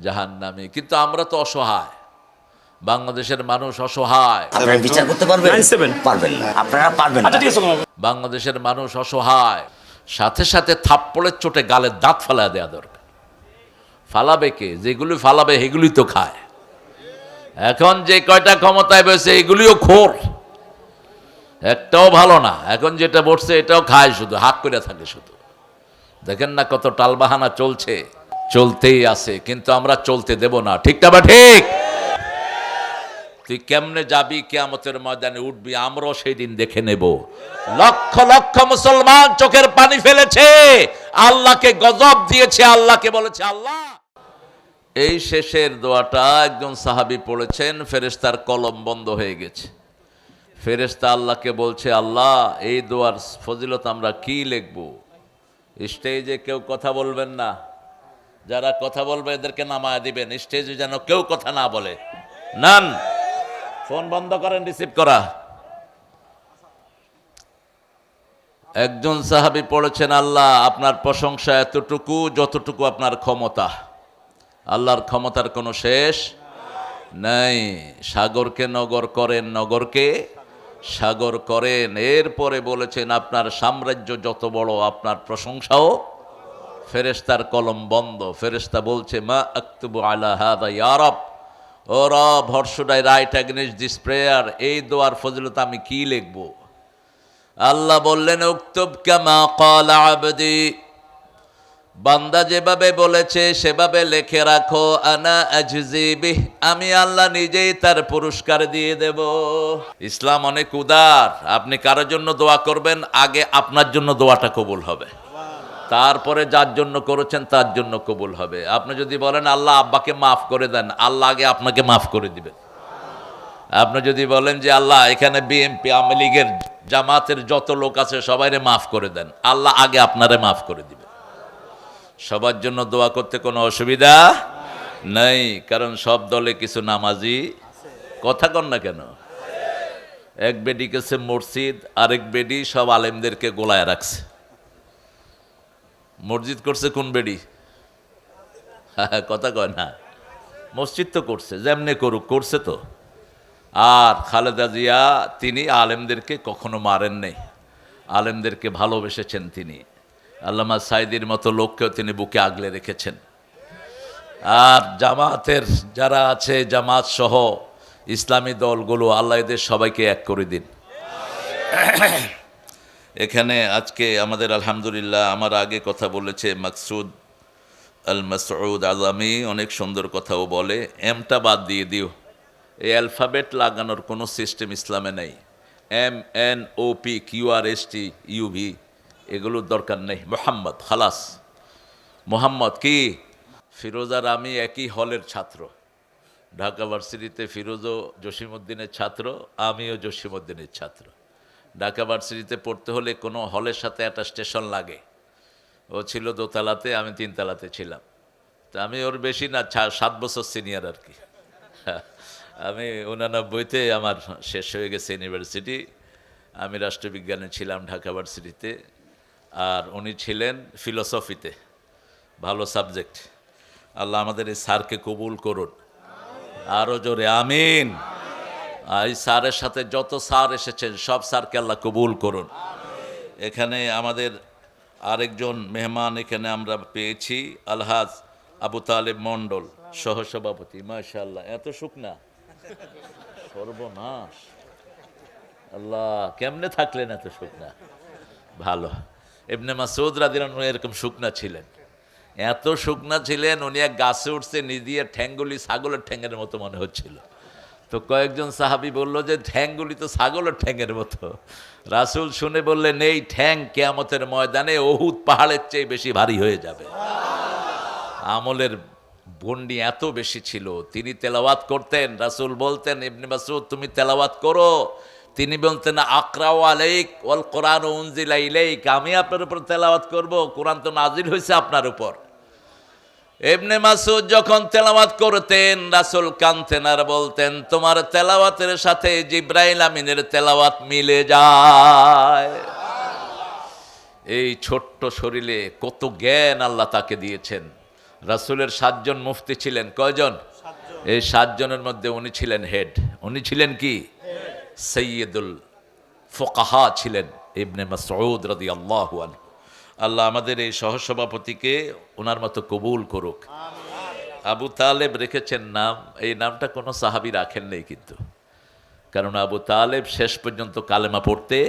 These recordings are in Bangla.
জাহান্নামী। কিন্তু আমরা তো অসহায়, বাংলাদেশের মানুষ অসহায়। আপনারা বিচার করতে পারবেন? পারবেন না, আপনারা পারবেন না। বাংলাদেশের মানুষ অসহায়। সাথে সাথে থাপ্পড়ের চোটে গালের দাঁত ফালা দেওয়া দরকার। ফালাবে কে? যেগুলি ফালাবে সেগুলি তো খায়। এখন যে কয়টা ক্ষমতায় বসে এগুলিও খোর, একটাও ভালো না। এখন যেটা বসছে এটাও খায়, শুধু হাত করে থাকে শুধু। দেখেন না কত টালবাহানা চলছে, চলতেই আছে, কিন্তু আমরা চলতে দেব না। ঠিক না বা ঠিক? তুই কেমনে যাবি কিয়ামতের ময়দানে উঠবি, আমরাও সেই দিন দেখে নেব। লক্ষ লক্ষ মুসলমান চোখের পানি ফেলেছে, আল্লাহকে গজব দিয়েছে, আল্লাহকে বলেছে আল্লাহ। এই শেষের দোয়াটা একজন সাহাবী পড়েছেন, ফেরেশতার কলম বন্ধ হয়ে গেছে। ফেরেশতা আল্লাহকে বলছে, আল্লাহ এই দোয়ার ফজিলত আমরা কি লিখব? স্টেজে কেউ কথা বলবেন না, যারা কথা বলবে এদেরকে নামায় দিবেন, স্টেজে যেন কেউ কথা না বলে। নান, ফোন বন্ধ করেন, রিসিভ করা। একজন সাহাবী পড়েছেন, আল্লাহ আপনার প্রশংসা এতটুকু যতটুকু আপনার ক্ষমতা। আল্লাহর ক্ষমতার কোনো শেষ নাই। সাগরকে নগর করেন, নগরকে সাগর করেন। এরপরে বলেছেন আপনার সাম্রাজ্য যত বড়, আপনার প্রশংসাও। ফেরেশতার কলম বন্ধ। ফেরেশতা বলছে, মা আক্তুবু আলা হাদা ইয়া রব, ও রব, what should I right against this prayer? এই দোয়ার ফজিলত আমি কি লিখব? আল্লাহ বললেন, উক্তুব কামা ক্বালা আবদি, বান্দা যেভাবে বলেছে সেভাবে লিখে রাখো। আনা আজজি বিহ, আমি আল্লাহ নিজেই তার পুরস্কার দিয়ে দেব। ইসলাম অনেক উদার। আপনি কারোর জন্য দোয়া করবেন, আগে আপনার জন্য দোয়াটা কবুল হবে, তারপরে যার জন্য করেছেন তার জন্য কবুল হবে। আপনি যদি বলেন আল্লাহ আব্বাকে মাফ করে দেন, আল্লাহ আগে আপনাকে মাফ করে দিবেন। আপনি যদি বলেন যে আল্লাহ এখানে বিএনপি আওয়ামী লীগের জামাতের যত লোক আছে সবাইরে মাফ করে দেন, আল্লাহ আগে আপনারে মাফ করে দিবেন। সবার জন্য দোয়া করতে কোনো অসুবিধা নাই, কারণ সব দলে কিছু নামাজি। কথা কন না কেন? এক বেডি গেছে মসজিদ, আরেক বেডি সব আলেমদেরকে গোলায় রাখছে। মসজিদ করছে কোন বেডি? কথা কয় না। মসজিদ তো করছে, যেমনে করুক করছে তো। আর খালেদা জিয়া তিনি আলেমদেরকে কখনো মারেন নাই, আলেমদেরকে ভালোবেসেছেন তিনি। আল্লামা সাইদির মতো লোককেও তিনি বুকে আগলে রেখেছেন। আর জামাতের যারা আছে, জামাত সহ ইসলামী দলগুলো, আল্লাহ এদের সবাইকে এক করে দিন। এখানে আজকে আমাদের আলহামদুলিল্লাহ, আমার আগে কথা বলেছে মাকসুদ আল মাসউদ আজামি, অনেক সুন্দর কথাও বলে। এমটা বাদ দিয়ে দিও, এই অ্যালফাবেট লাগানোর কোনো সিস্টেম ইসলামে নেই। MNOP QRST UV এগুলোর দরকার নেই। মোহাম্মদ খালাস। মোহাম্মদ কি? ফিরোজার আমি একই হলের ছাত্র, ঢাকা ভার্সিটিতে ফিরোজও জসিমউদ্দিনের ছাত্র, আমিও জসিমউদ্দিনের ছাত্র। ঢাকা ভার্সিটিতে পড়তে হলে কোনো হলের সাথে একটা স্টেশন লাগে। ও ছিল দোতলাতে, আমি তিনতলাতে ছিলাম। তা আমি ওর বেশি না, 7 বছর সিনিয়র আর কি। আমি 89-তে আমার শেষ হয়ে গেছে ইউনিভার্সিটি। আমি রাষ্ট্রবিজ্ঞানে ছিলাম ঢাকা ভার্সিটিতে, আর উনি ছিলেন ফিলোসফিতে। ভালো সাবজেক্ট। আল্লাহ আমাদের এই স্যারকে কবুল করুন, আরও জোরে আমিন। এই স্যারের সাথে যত স্যার এসেছেন সব স্যারকে আল্লাহ কবুল করুন। এখানে আমাদের আরেকজন মেহমান এখানে আমরা পেয়েছি, আলহাজ আবু তালেব মণ্ডল, সহসভাপতি। মাশাআল্লাহ, এত শুকনা, সর্বনাশ। আল্লাহ, কেমনে থাকলেন এত শুকনা? ভালো। ইবনে মাসউদ রাদিয়াল্লাহু আনহু এরকম শুকনা ছিলেন, এত শুকনা ছিলেন, উনি এক গাছে উঠছে, নিজে ঠ্যাঙ্গুলি ছাগলের ঠ্যাঙ্গের মতো মনে হচ্ছিল। তো কয়েকজন সাহাবী বলল যে ঠ্যাঙ্গুলি তো ছাগলের ঠ্যাঙ্গের মতো। রাসূল শুনে বললেন, এই ঠ্যাং কিয়ামতের ময়দানে উহুদ পাহাড়ের চেয়ে বেশি ভারী হয়ে যাবে। আমলের গণ্ডি এত বেশি ছিল। তিনি তেলাওয়াত করতেন, রাসূল বলতেন, ইবনে মাসউদ তুমি তেলাওয়াত করো। তিনি বলতেন, আকরাউ আলাইক ওয়াল কোরআন উনজিলা ইলাইক, আমি আপনার উপর তেলাওয়াত করব, কোরআন তো নাজিল হয়েছে আপনার উপর। ইবনে মাসউদ যখন তেলাওয়াত করতেন, রাসূল কাঁদতেন আর বলতেন, তোমার তেলাওয়াতের সাথে জিবরাইল আমিনের তেলাওয়াত মিলে যায়। এই ছোট্ট শরীরে কত জ্ঞান আল্লাহ তাকে দিয়েছেন। রাসূলের 7 জন মুফতি ছিলেন, কয়জন? এই 7 জনের মধ্যে উনি ছিলেন হেড। উনি ছিলেন কি? সৈয়দুল ফুকাহা ছিলেন ইবনে মাসউদ রাদিয়াল্লাহু আনহু। আল্লাহ আমাদের এই সহসভাপতিকে ওনার মতো কবুল করুক। আবু তালেব রেখেছেন নাম, এই নামটা কোনো সাহাবী রাখেন নাই কিন্তু, কারণ আবু তালেব শেষ পর্যন্ত কালেমা পড়তে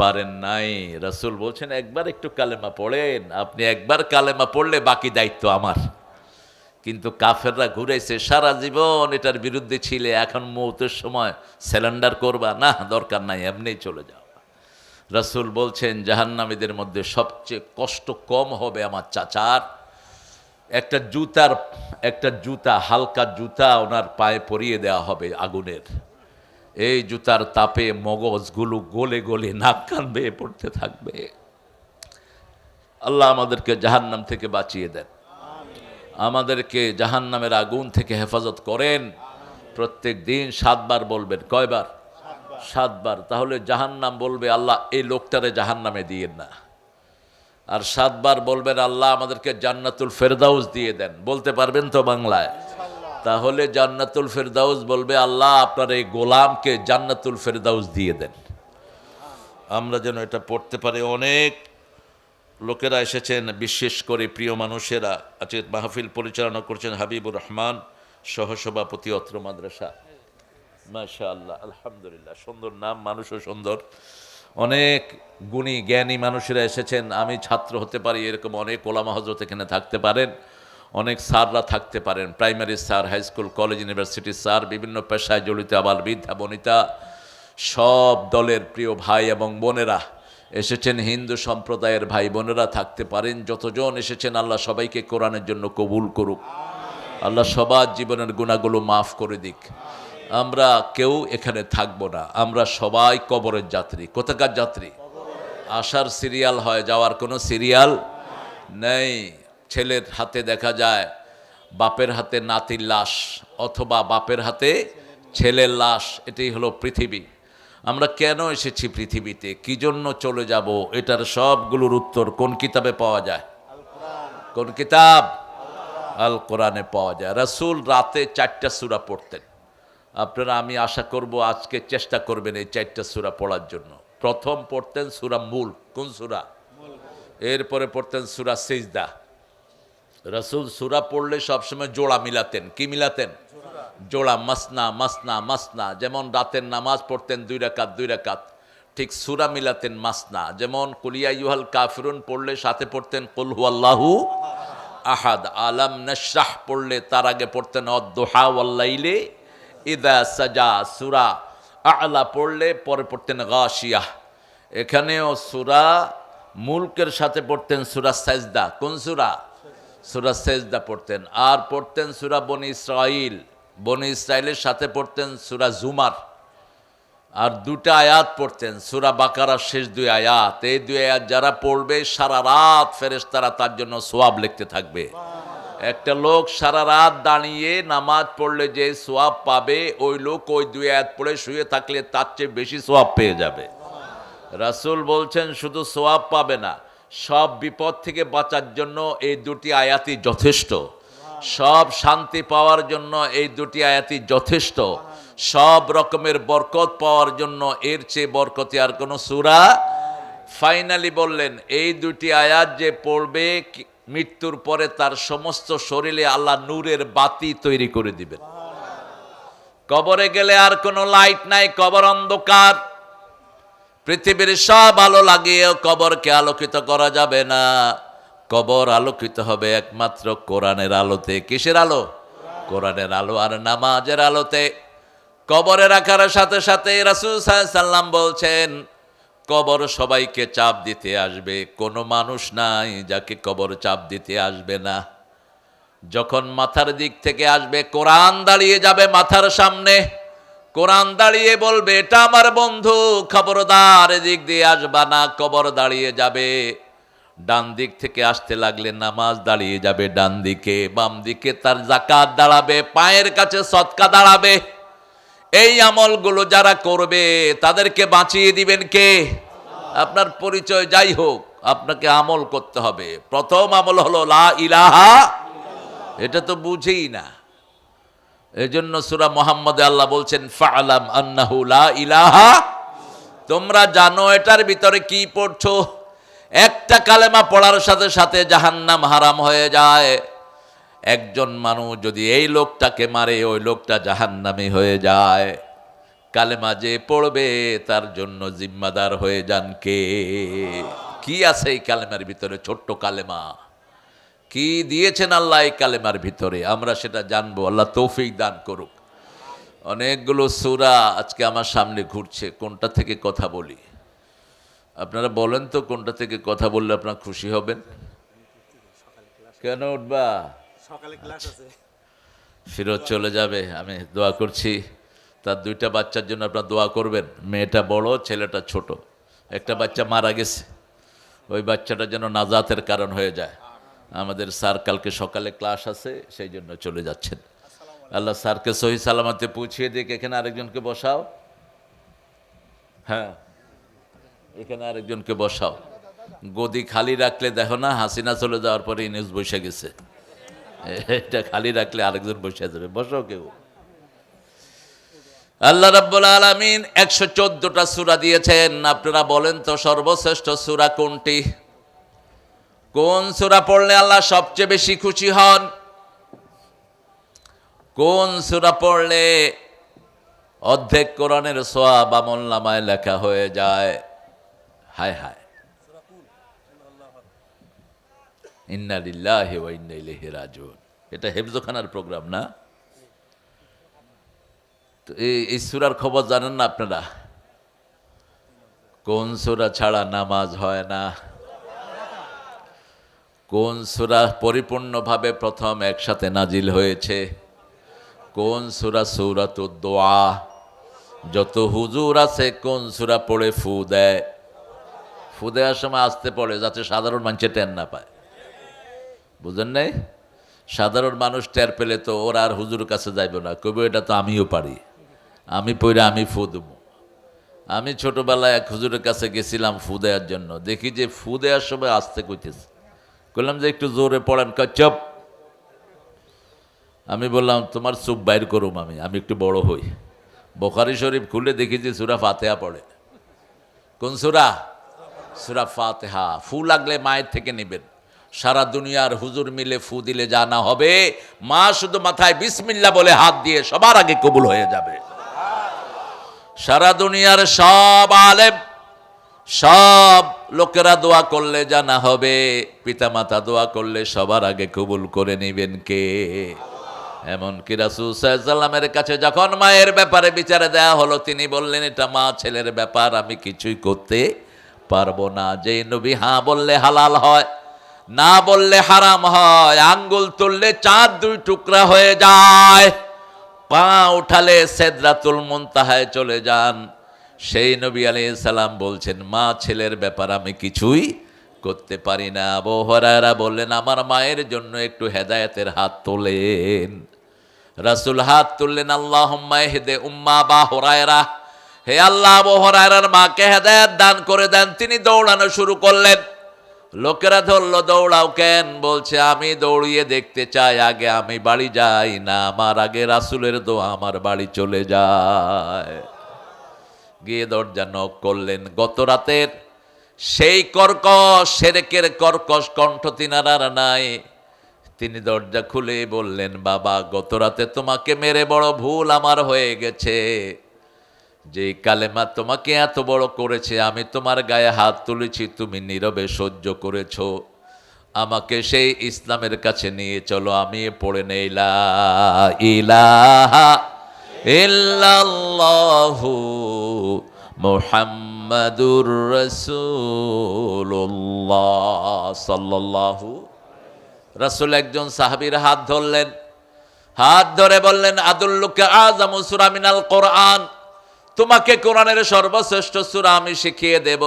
পারেন নাই। রাসূল বলছেন একবার একটু কালেমা পড়েন, আপনি একবার কালেমা পড়লে বাকি দায়িত্ব আমার। কিন্তু কাফেররা ঘুরেছে সারা জীবন এটার বিরুদ্ধে ছিলে, এখন মৌতের সময় স্যালেন্ডার করবা না, দরকার নাই, এমনিই চলে যাও। রাসূল বলছেন জাহান্নামীদের মধ্যে সবচেয়ে কষ্ট কম হবে আমার চাচার একটা জুতা হালকা জুতা ওনার পায়ে পরিয়ে দেওয়া হবে আগুনের। এই জুতার তাপে মগজগুলো গলে গলে নাক কান বেয়ে পড়তে থাকবে। আল্লাহ আমাদেরকে জাহান্নাম থেকে বাঁচিয়ে দেন, আমাদেরকে জাহান্নামের আগুন থেকে হেফাজত করেন। প্রত্যেক দিন 7 বার বলবেন। কয়বার? 7 বার। তাহলে জাহান্নাম বলবে আল্লাহ এই লোকটারে জাহান্নামে দিয়েন না। আর 7 বার বলবেন আল্লাহ আমাদেরকে জান্নাতুল ফেরদাউস দিয়ে দেন। বলতে পারবেন তো বাংলায়? তাহলে জান্নাতুল ফেরদাউস বলবে আল্লাহ আপনার এই গোলামকে জান্নাতুল ফেরদাউস দিয়ে দেন। আমরা যেন এটা পড়তে পারি। অনেক লোকেরা এসেছেন, বিশেষ করে প্রিয় মানুষেরা। আজকে মাহফিল পরিচালনা করছেন হাবিবুর রহমান, সহসভাপতি অত্র মাদ্রাসা। মাশাআল্লাহ, আলহামদুলিল্লাহ, সুন্দর নাম, মানুষও সুন্দর। অনেক গুণী জ্ঞানী মানুষেরা এসেছেন। আমি ছাত্র হতে পারি, এরকম অনেক ওলামা হযরত এখানে থাকতে পারেন, অনেক স্যাররা থাকতে পারেন, primary sir, high school, college, ইউনিভার্সিটির স্যার, বিভিন্ন পেশায় জড়িত আবার বৃদ্ধা বনিতা, সব দলের প্রিয় ভাই এবং বোনেরা এসেছেন। হিন্দু সম্প্রদায়ের ভাই বোনেরা থাকতে পারেন। যতজন এসেছেন আল্লাহ সবাইকে কোরআনের জন্য কবুল করুক। আল্লাহ সবার জীবনের গুনাহগুলো মাফ করে দিক। আমরা কেউ এখানে থাকবো না, আমরা সবাই কবরের যাত্রী। কোথাকার যাত্রী? আসার সিরিয়াল হয়, যাওয়ার কোনো সিরিয়াল নেই। ছেলের হাতে দেখা যায় বাপের হাতে নাতির লাশ, অথবা বাপের হাতে ছেলের লাশ। এটাই হলো পৃথিবী। আমরা কেন এসেছি পৃথিবীতে, কি জন্য চলে যাব, এটার সবগুলোর উত্তর কোন কিতাবে পাওয়া যায়? কোন কিতাব? আল কোরআনে পাওয়া যায়। রাসূল রাতে 4টা সূরা পড়তেন। আপনারা, আমি আশা করব আজকে চেষ্টা করবেন এই 4টা সূরা পড়ার জন্য। প্রথম পড়তেন সূরা মুলক। কোন সূরা? এরপরে পড়তেন সূরা সিজদা। রাসূল সূরা পড়লে সবসময় জোড়া মিলাতেন। কি মিলাতেন? জোড়া, মাসনা মাসনা মাসনা। যেমন রাতের নামাজ পড়তেন 2 রাকাত 2 রাকাত, ঠিক সূরা মিলাতেন মাসনা। যেমন কুল ইয়া আইয়ুহাল কাফিরুন পড়লে সাথে পড়তেন কুল হুয়াল্লাহু আহাদ। আলাম নাশরাহ পড়লে তার আগে পড়তেন অদ-দুহা ওয়াল লাইলি ইযা সাজা। সূরা আ'লা পড়লে পরে পড়তেন গাশিয়াহ। এখানেও সূরা মুলকের সাথে পড়তেন সূরা সাজদা। কোন সূরা? সূরা সাজদা পড়তেন। আর পড়তেন সূরা বনি ইসরাইল। বনি ইসরাইলের সাথে পড়তেন সূরা জুমার। আর 2টা আয়াত পড়তেন, সূরা বাকারার শেষ 2 আয়াত। এই 2 আয়াত যারা পড়বে সারা রাত ফেরেশতারা তার জন্য সওয়াব লিখতে থাকবে। একটা লোক সারা রাত দাঁড়িয়ে নামাজ পড়লে যে সওয়াব পাবে, ওই লোক ওই 2 আয়াত পড়ে শুয়ে থাকলে তার চেয়ে বেশি সওয়াব পেয়ে যাবে। রাসূল বলছেন শুধু সওয়াব পাবে না, সব বিপদ থেকে বাঁচার জন্য এই 2টি আয়াতই যথেষ্ট। সব শান্তি পাওয়ার জন্য এই 2টি আয়াতই যথেষ্ট। সব রকমের বরকত পাওয়ার জন্য এর চেয়ে বরকতি আর কোনো সূরা। ফাইনালি বললেন এই 2টি আয়াত যে পড়বে মৃত্যুর পরে তার সমস্ত শরীরে আল্লাহ নূরের বাতি তৈরি করে দিবেন। কবরে গেলে আর কোনো লাইট নাই, কবর অন্ধকার। পৃথিবীর সব আলো লাগিয়েও কবরকে আলোকিত করা যাবে না। কবর আলোকিত হবে একমাত্র কোরআনের আলোতে। কিসের আলো? কোরআনের আলো আর নামাজের আলোতে। কবরে রাখার সাথে সাথে রাসূল সাল্লাল্লাহু আলাইহি সাল্লাম বলছেন কবর সবাইকে চাপ দিতে আসবে, কোনো মানুষ নাই যাকে কবর চাপ দিতে আসবে না। যখন মাথার দিক থেকে আসবে, কোরআন দাঁড়িয়ে যাবে মাথার সামনে। কোরআন দাঁড়িয়ে বলবে এটা আমার বন্ধু, খবরদার এদিক দিয়ে আসবা না। কবর দাঁড়িয়ে যাবে। ডান দিক থেকে আসতে লাগলে নামাজ দাঁড়িয়ে যাবে ডান দিকে, বাম দিকে তার যাকাত দাঁড়াবে, পায়ের কাছে সদকা দাঁড়াবে। এই আমলগুলো যারা করবে তাদেরকে বাঁচিয়ে দিবেন কে? আপনার পরিচয় যাই হোক, আপনাকে আমল করতে হবে। প্রথম আমল হলো লা ইলাহা এটা তো বুঝেই না। এজন্য সূরা মুহাম্মদে আল্লাহ বলছেন ফা'লাম আন্নাহু লা ইলাহা, তোমরা জানো এটার ভিতরে কি পড়ছো। একটা কালেমা পড়ার সাথে সাথে জাহান্নাম হারাম হয়ে যায়। একজন মানুষ যদি এই লোকটাকে মারে, ওই লোকটা জাহান্নামী হয়ে যায়। কালেমা যে পড়বে তার জন্য জিম্মাদার হয়ে যান কে? কি আছে এই কালেমার ভিতরে? ছোট্ট কালেমা, কি দিয়েছেন আল্লাহ এই কালেমার ভিতরে, আমরা সেটা জানবো। আল্লাহ তৌফিক দান করুক। অনেকগুলো সূরা আজকে আমার সামনে ঘুরছে, কোনটা থেকে কথা বলি? আপনারা বলেন তো, কোনটা থেকে কথা বললে আপনারা খুশি হবেন? কেন উঠবা? সকালে ক্লাস আছে। ফিরত চলে যাবে। আমি দোয়া করছি তার দুইটা বাচ্চার জন্য আপনারা দোয়া করবেন। মেয়েটা বড়, ছেলেটা ছোট। একটা বাচ্চা মারা গেছে, ওই বাচ্চাটা যেন নাজাতের কারণ হয়ে যায়। আমাদের স্যার কালকে সকালে ক্লাস আছে, সেই জন্য চলে যাচ্ছেন। আল্লাহ স্যারকে সহি সালামতে পৌঁছিয়ে দিক। এখানে আরেকজনকে বসাও। হ্যাঁ, এখানে আরেকজনকে বসাও। গদি খালি রাখলে দেখো না, হাসিনা চলে যাওয়ার পরে ইনিস বসে গেছে। এটা খালি রাখলে আরেকজন বসে যাবে। বসো কেউ। আল্লাহ রাব্বুল আলামিন 114টা সূরা দিয়েছেন। আপনারা বলেন তো সর্বশ্রেষ্ঠ সূরা কোনটি? কোন সূরা পড়লে আল্লাহ সবচেয়ে বেশি খুশি হন? কোন সূরা পড়লে অর্ধেক কোরআনের সওয়াব আমলনামায় লেখা হয়ে যায়? হায় হায়, ইন্না লিল্লাহি ওয়া ইন্না ইলাইহি রাজিউন। এটা হেফজখানার প্রোগ্রাম না? তো এই সূরার খবর জানেন না আপনারা? কোন সূরা ছাড়া নামাজ হয় না? কোন সূরা পরিপূর্ণভাবে প্রথম একসাথে নাজিল হয়েছে? কোন সূরা? সূরাতুদ দোয়া। যত হুজুর আছে কোন সূরা পড়ে ফু দেয়? ফু দেওয়ার সময় আসতে পড়ে, যাতে সাধারণ মানুষ টের না পায়। বুঝেন নাই? সাধারণ মানুষ টের পেলে তো ওরা আর হুজুর কাছে যাইব না, কবে এটা তো আমিও পারি, আমি পড়ে আমি ফু দেবো। আমি ছোটবেলায় এক হুজুরের কাছে গেছিলাম ফু দেওয়ার জন্য। দেখি যে ফু দেওয়ার সময় আসতে কইতেছে। বললাম যে একটু জোরে পড়েন। কয় চুপ। আমি বললাম তোমার চুপ বাইর করুম, আমি একটু বড় হই। বুখারী শরীফ খুলে দেখি যে সূরা ফাতিহা পড়ে। কোন সূরা? সূরা ফাতিহা। ফু লাগলে মায়ের থেকে নেবেন। সারা দুনিয়ার হুজুর মিলে ফু দিলে যা না হবে, মা শুধু মাথায় বিসমিল্লাহ বলে হাত দিয়ে সবার আগে কবুল হয়ে যাবে। সারা দুনিয়ার সব আলেম, সব লোকেরা দোয়া করলে যা না হবে, পিতামাতা দোয়া করলে সবার আগে কবুল করে নেবেন কে? এমনকি রাসূল সাল্লাল্লাহু আলাইহি ওয়াসাল্লামের কাছে যখন মায়ের ব্যাপারে বিচারে দেয়া হলো, তিনি বললেন এটা মা ছেলের ব্যাপার, আমি কিছুই করতে পারবো না। যে নবী হ্যাঁ বললে হালাল হয়, না বললে হারাম হয়। আঙ্গুল তুললে চাঁদ দুই টুকরা হয়ে যায়, পা উঠালে সিদরাতুল মুনতাহায় চলে যান। সেই নবী আলাইহিস সালাম বলছেন মা ছেলের ব্যাপার আমি কিছুই করতে পারি না। আবু হুরায়রা বললেন আমার মায়ের জন্য একটু হেদায়েতের হাত তোলেন। রাসূল হাত তুললেন, আল্লাহুম্মা ইহদি উম্মা আবু হুরায়রা, হে আল্লাহ আবু হুরায়রার মাকে হেদায়েত দান করে দেন। তিনি দৌড়ানো শুরু করলেন। লোকেরা ধরল, দৌড়াও কেন? বলছে আমি দৌড়িয়ে দেখতে চাই আগে আমি বাড়ি যাই না আমার আগে রাসূলের দোয়া আমার বাড়ি চলে যায়। গিয়ে দরজা নক করলেন। গত রাতের সেই কর্কশ শিরকের কর্কশ কণ্ঠ তিনার নাই। তিনি দরজা খুলে বললেন, বাবা গত রাতে তোমাকে মেরে বড় ভুল আমার হয়ে গেছে। যে কালেমা তোমাকে এত বড় করেছে, আমি তোমার গায়ে হাত তুলেছি, তুমি নীরবে সহ্য করেছো। আমাকে সেই ইসলামের কাছে নিয়ে চলো, আমি পড়ে নেই লা ইলাহা ইল্লাল্লাহু মুহাম্মাদুর রাসূলুল্লাহ সাল্লাল্লাহু। রাসূল একজন সাহাবীর হাত ধরলেন, হাত ধরে বললেন, আদুল্লুকা আযামু সূরা মিনাল কোরআন, তোমাকে কোরআনের সর্বশ্রেষ্ঠ সূরা আমি শিখিয়ে দেব।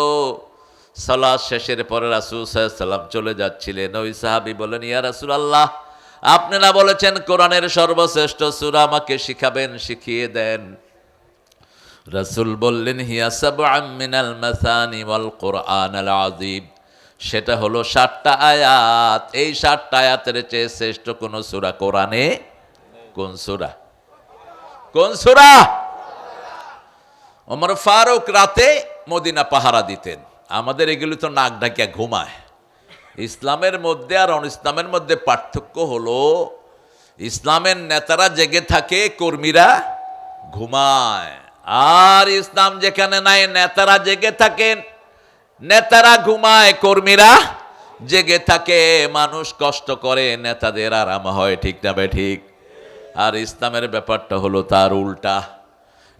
সালাত শেষের পরে রাসূল সাল্লাল্লাহু আলাইহি ওয়াসাল্লাম চলে যাচ্ছিলেন। ওই সাহাবী বলেন, ইয়া রাসূলুল্লাহ, আপনারা বলেছেন কোরআনের সর্বশ্রেষ্ঠ সূরা আমাকে শিখাবেন, শিখিয়ে দেন। রাসূল বললেন, হিয়া সাবআম মিনাল মাসানি ওয়াল কোরআনাল আযীম, সেটা হলো 60টা আয়াত। এই 60টা আয়াতের চেয়ে শ্রেষ্ঠ কোন সূরা কোরআনে? কোন সূরা? কোন সূরা? ওমর ফারুক রাতে মদিনা পাহারা দিতেন। আমাদের এগুলি তো নাক ডাকিয়া ঘুমায়। ইসলামের মধ্যে আর অন ইসলামের মধ্যে পার্থক্য হলো, ইসলামের নেতারা জেগে থাকে, কর্মীরা ঘুমায়। আর ইসলাম যেখানে নাই, নেতারা জেগে থাকেন, নেতারা ঘুমায়, কর্মীরা জেগে থাকে। মানুষ কষ্ট করে, নেতাদের আরাম হয়, ঠিক না বে ঠিক? আর ইসলামের ব্যাপারটা হলো তার উল্টা।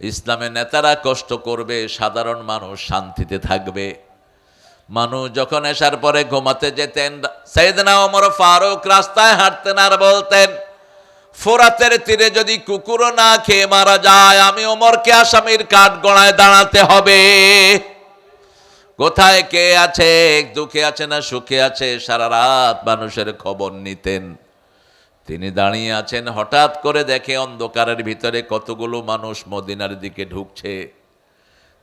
ইসলামের নেতারা কষ্ট করবে, সাধারণ মানুষ শান্তিতে থাকবে। মানুষ যখন এসার পরে ঘুমাতে যেতেন, সাইয়েদনা ওমর ফারুক রাস্তায় হাঁটতেন আর বলতেন, ফোরাতের তীরে যদি কুকুরও না খেয়ে মারা যায়, আমি ওমরকে আসামির কাঠগড়ায় দাঁড়াতে হবে। কোথায় কে আছে, দুঃখে আছে না সুখে আছে, সারা রাত মানুষের খবর নিতেন। তিনি দাঁড়িয়ে আছেন, হঠাৎ করে দেখে অন্ধকারের ভিতরে কতগুলো মানুষ মদিনার দিকে ঢুকছে।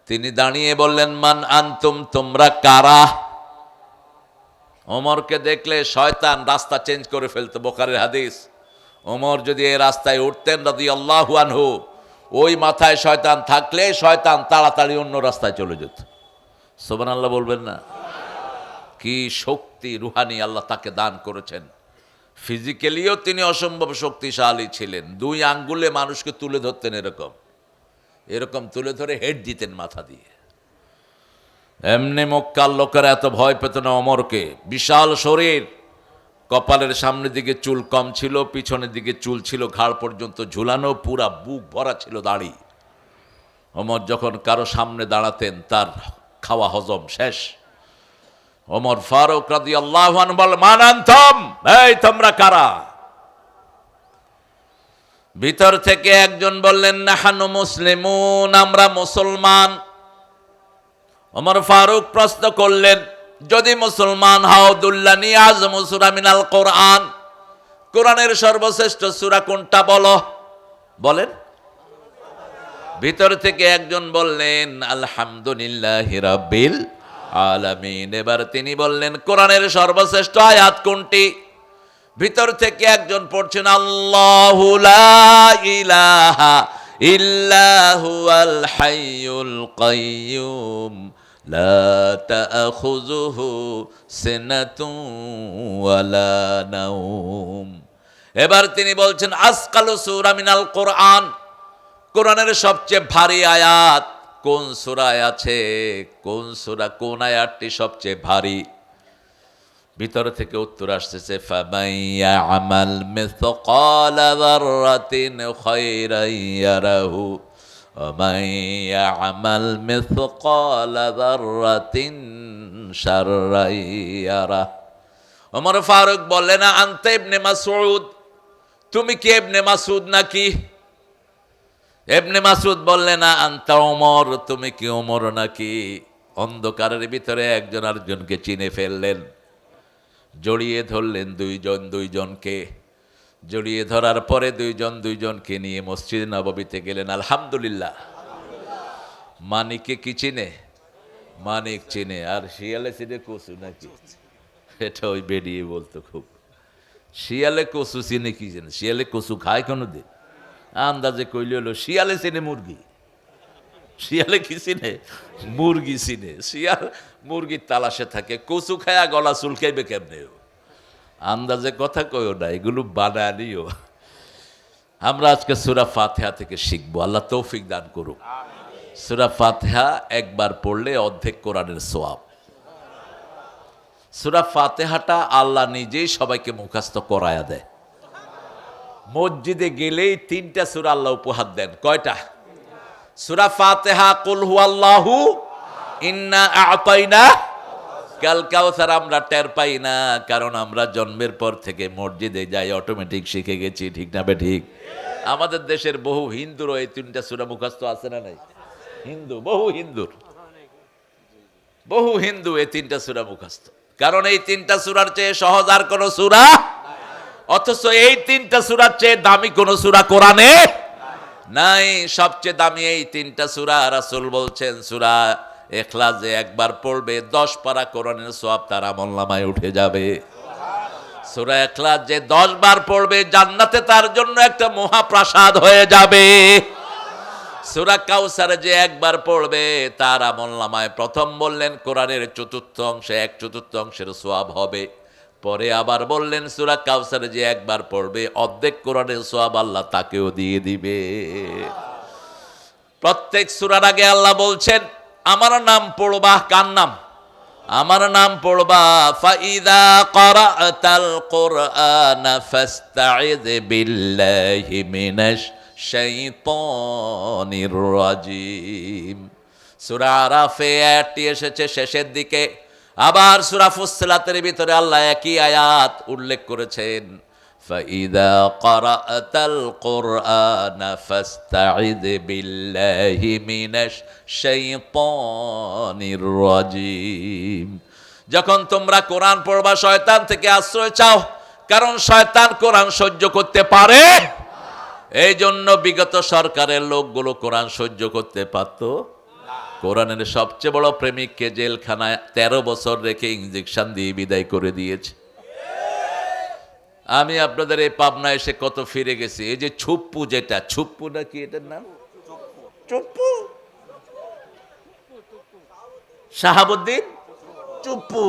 তিনি দাঁড়িয়ে বললেন, মান আনতুম, তোমরা কারা? ওমরকে দেখলে শয়তান রাস্তা চেঞ্জ করে ফেলতো, বুখারীর হাদিস। ওমর যদি এই রাস্তায় উঠতেন রাদিয়াল্লাহু আনহু, ওই মাথায় শয়তান থাকলে শয়তান তাড়াতাড়ি অন্য রাস্তায় চলে যেত। সুবহানাল্লাহ বলবেন না? কি শক্তি রুহানি আল্লাহ তাকে দান করেছেন। ফিজিক্যালিও তিনি অসম্ভব শক্তিশালী ছিলেন। 2 আঙ্গুলে মানুষকে তুলে ধরতেন, এরকম এরকম তুলে ধরে হেড দিতেন মাথা দিয়ে। এমনি মক্কার লোকেরা এত ভয় পেত না ওমরকে। বিশাল শরীর, কপালের সামনের দিকে চুল কম ছিল, পিছনের দিকে চুল ছিল ঘাড় পর্যন্ত ঝুলানো, পুরা বুক ভরা ছিল দাড়ি। ওমর যখন কারো সামনে দাঁড়াতেন, তার খাওয়া হজম শেষ। ওমর ফারুক রাদিয়াল্লাহু আনহু বল, মান আনতুম, এই তোমরা কারা? ভিতর থেকে একজন বললেন, নাহানু মুসলিমুন, আমরা মুসলমান। ওমর ফারুক প্রশ্ন করলেন, যদি মুসলমান হও, দুল্লানি আযমু সূরা মিনাল কোরআন, কোরআনের সর্বশ্রেষ্ঠ সূরা কোনটা বলো? বলেন। ভিতর থেকে একজন বললেন, আলহামদুলিল্লাহি রাব্বিল আলামিন। এবার তিনি বললেন, কোরআনের সর্বশ্রেষ্ঠ আয়াত কোনটি? ভিতর থেকে একজন পড়ছেন, আল্লাহু লা ইলাহা ইল্লা হুয়াল হাইয়ুল কাইয়্যুম লা তাখুযুহু সিনাতুন ওয়ালা নাওম। এবার তিনি বলছেন, আসকালু সূরা মিনাল কোরআন, কোরআনের সবচেয়ে ভারী আয়াত কোন সূরায় আছে? কোন সূরা, কোন আয়াতটি সবচেয়ে ভারী? ভিতর থেকে উত্তর আসতেছে, ফামান ইয়ামাল মিসকালা যাররাতিন খায়রান ইয়ারাহু ওয়া মান ইয়ামাল মিসকালা যাররাতিন শাররান ইয়ারাহ। ওমর ফারুক বললেন, আনতা ইবনে মাসউদ, তুমি কি ইবনে মাসউদ নাকি? ইবনে মাসউদ বললেন, আনতা ওমর, তুমি কি ওমর নাকি? অন্ধকারের ভিতরে একজন আরেকজনকে চিনে ফেললেন, জড়িয়ে ধরলেন দুইজনকে। জড়িয়ে ধরার পরে দুইজনকে নিয়ে মসজিদ নববীতে গেলেন। আলহামদুলিল্লাহ। মানিককে কি চিনে? মানিক চিনে। আর শিয়ালে চিনে কচু নাকি? এটা ওই বেরিয়ে বলতো খুব। শিয়ালে কচু চিনে কি চিনে? শিয়ালে কচু খায় কোনোদিন? আন্দাজে কইলে হলো, শিয়ালে চিনে মুরগি। শিয়ালে কি চিনে? মুরগি চিনে। শিয়াল মুরগির তালাশে থাকে, কচু খায়া গলা চুলকাইবে কেমনে? আন্দাজে কথা কইও না, এগুলো বানানিও। আমরা আজকে সূরা ফাতিহা থেকে শিখবো, আল্লাহ তৌফিক দান করুক। সূরা ফাতিহা একবার পড়লে অর্ধেক কোরআনের সওয়াব। সূরা ফাতিহাটা আল্লাহ নিজেই সবাইকে মুখস্থ করায়া দেয়। মসজিদে গেলেই 3টা সূরা আল্লাহ উপহার দেন। কয়টা? সূরা ফাতিহা, কুল হুয়াল্লাহু, ইন্না আ'তাইনা কাল কাউসার। আমরা টের পাই না, কারণ আমরা জন্মের পর থেকে মসজিদে যাই, অটোমেটিক শিখে গেছি, ঠিক না বে ঠিক? আমাদের দেশের বহু হিন্দুরও এই 3টা সূরা মুখস্থ আছে না নাই? বহু হিন্দু এই 3টা সূরা মুখস্থ, কারণ এই 3টা সূরার চেয়ে সহজ আর কোন সূরা। অথচ এই 3টা সূরার চেয়ে দামি কোন সূরা কোরআনে নাই। সবচেয়ে দামি এই 3টা সূরা। রাসূল বলছেন, সূরা ইখলাস যে একবার পড়বে 10 পারা কোরআনের সওয়াব তার আমলনামায় উঠে যাবে। সূরা ইখলাস যে 10 বার পড়বে জান্নাতে তার জন্য একটা মহাপ্রাসাদ হয়ে যাবে। সূরা কাউসার যে একবার পড়বে তার আমলনামায় প্রথম বললেন কোরআনের চতুর্থ অংশে 1/4 অংশের সওয়াব হবে। পরে আবার বললেন সূরা কাউসার যে একবার পড়বে অর্ধেক কোরআনের সওয়াব আল্লাহ তাকেও দিয়ে দিবে। প্রত্যেক সূরার আগে আল্লাহ বলছেন আমার নাম পড়বা। কার নাম? আমার নাম পড়বা। ফাইদা ক্বারাতাল কুরআনা ফাস্তাইয বিল্লাহি মিনাশ শাইতানির রাজিম। সূরা আরাফে আয়াতটি এসেছে শেষের দিকে, আবার সূরা ফুসসিলাতের ভিতরে আল্লাহ একই আয়াত উল্লেখ করেছেন ফাইদা ক্বারাতাল কুরআনা ফাস্তাইয বিল্লাহি মিনাশ শাইতানির রাজিম। যখন তোমরা কোরআন পড়বা শয়তান থেকে আশ্রয় চাও, কারণ শয়তান কোরআন সহ্য করতে পারে। এই জন্য বিগত সরকারের লোকগুলো কোরআন সহ্য করতে পারত। কোরআনের সবচেয়ে বড় প্রেমিককে জেলখানায় 13 বছর রেখে ইনজেকশন দিয়ে বিদায় করে দিয়েছে। আমি আপনাদের এই পাবনা এসে কত ফিরে গেছি। এই যে ছুপ্পু, যেটা ছুপ্পু নাকি এটার নাম, চুপ্পু, শাহাবুদ্দিন চুপ্পু,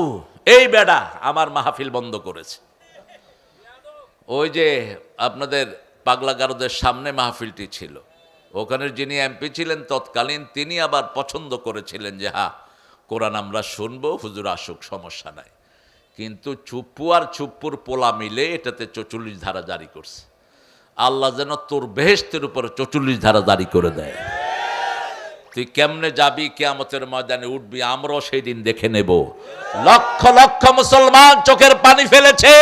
এই বেডা আমার মাহফিল বন্ধ করেছে। ওই যে আপনাদের পাগলা গারদের সামনে মাহফিলটি ছিল, ওখানের যিনি এমপি ছিলেন তৎকালীন, তিনি আবার পছন্দ করেছিলেন যে হ্যাঁ কোরআন আমরা শুনবো, হুজুর আসুক, সমস্যা নাই। কিন্তু চুপ্পু আর চুপ্পুর পোলা মিলে এটাতে 44 ধারা জারি করছে। আল্লাহ যেন তোর বেহেশতের উপর 44 ধারা জারি করে দেয়। তুই কেমনে যাবি কিয়ামতের ময়দানে উঠবি, আমরাও সেই দিন দেখে নেব। লক্ষ লক্ষ মুসলমান চোখের পানি ফেলেছে,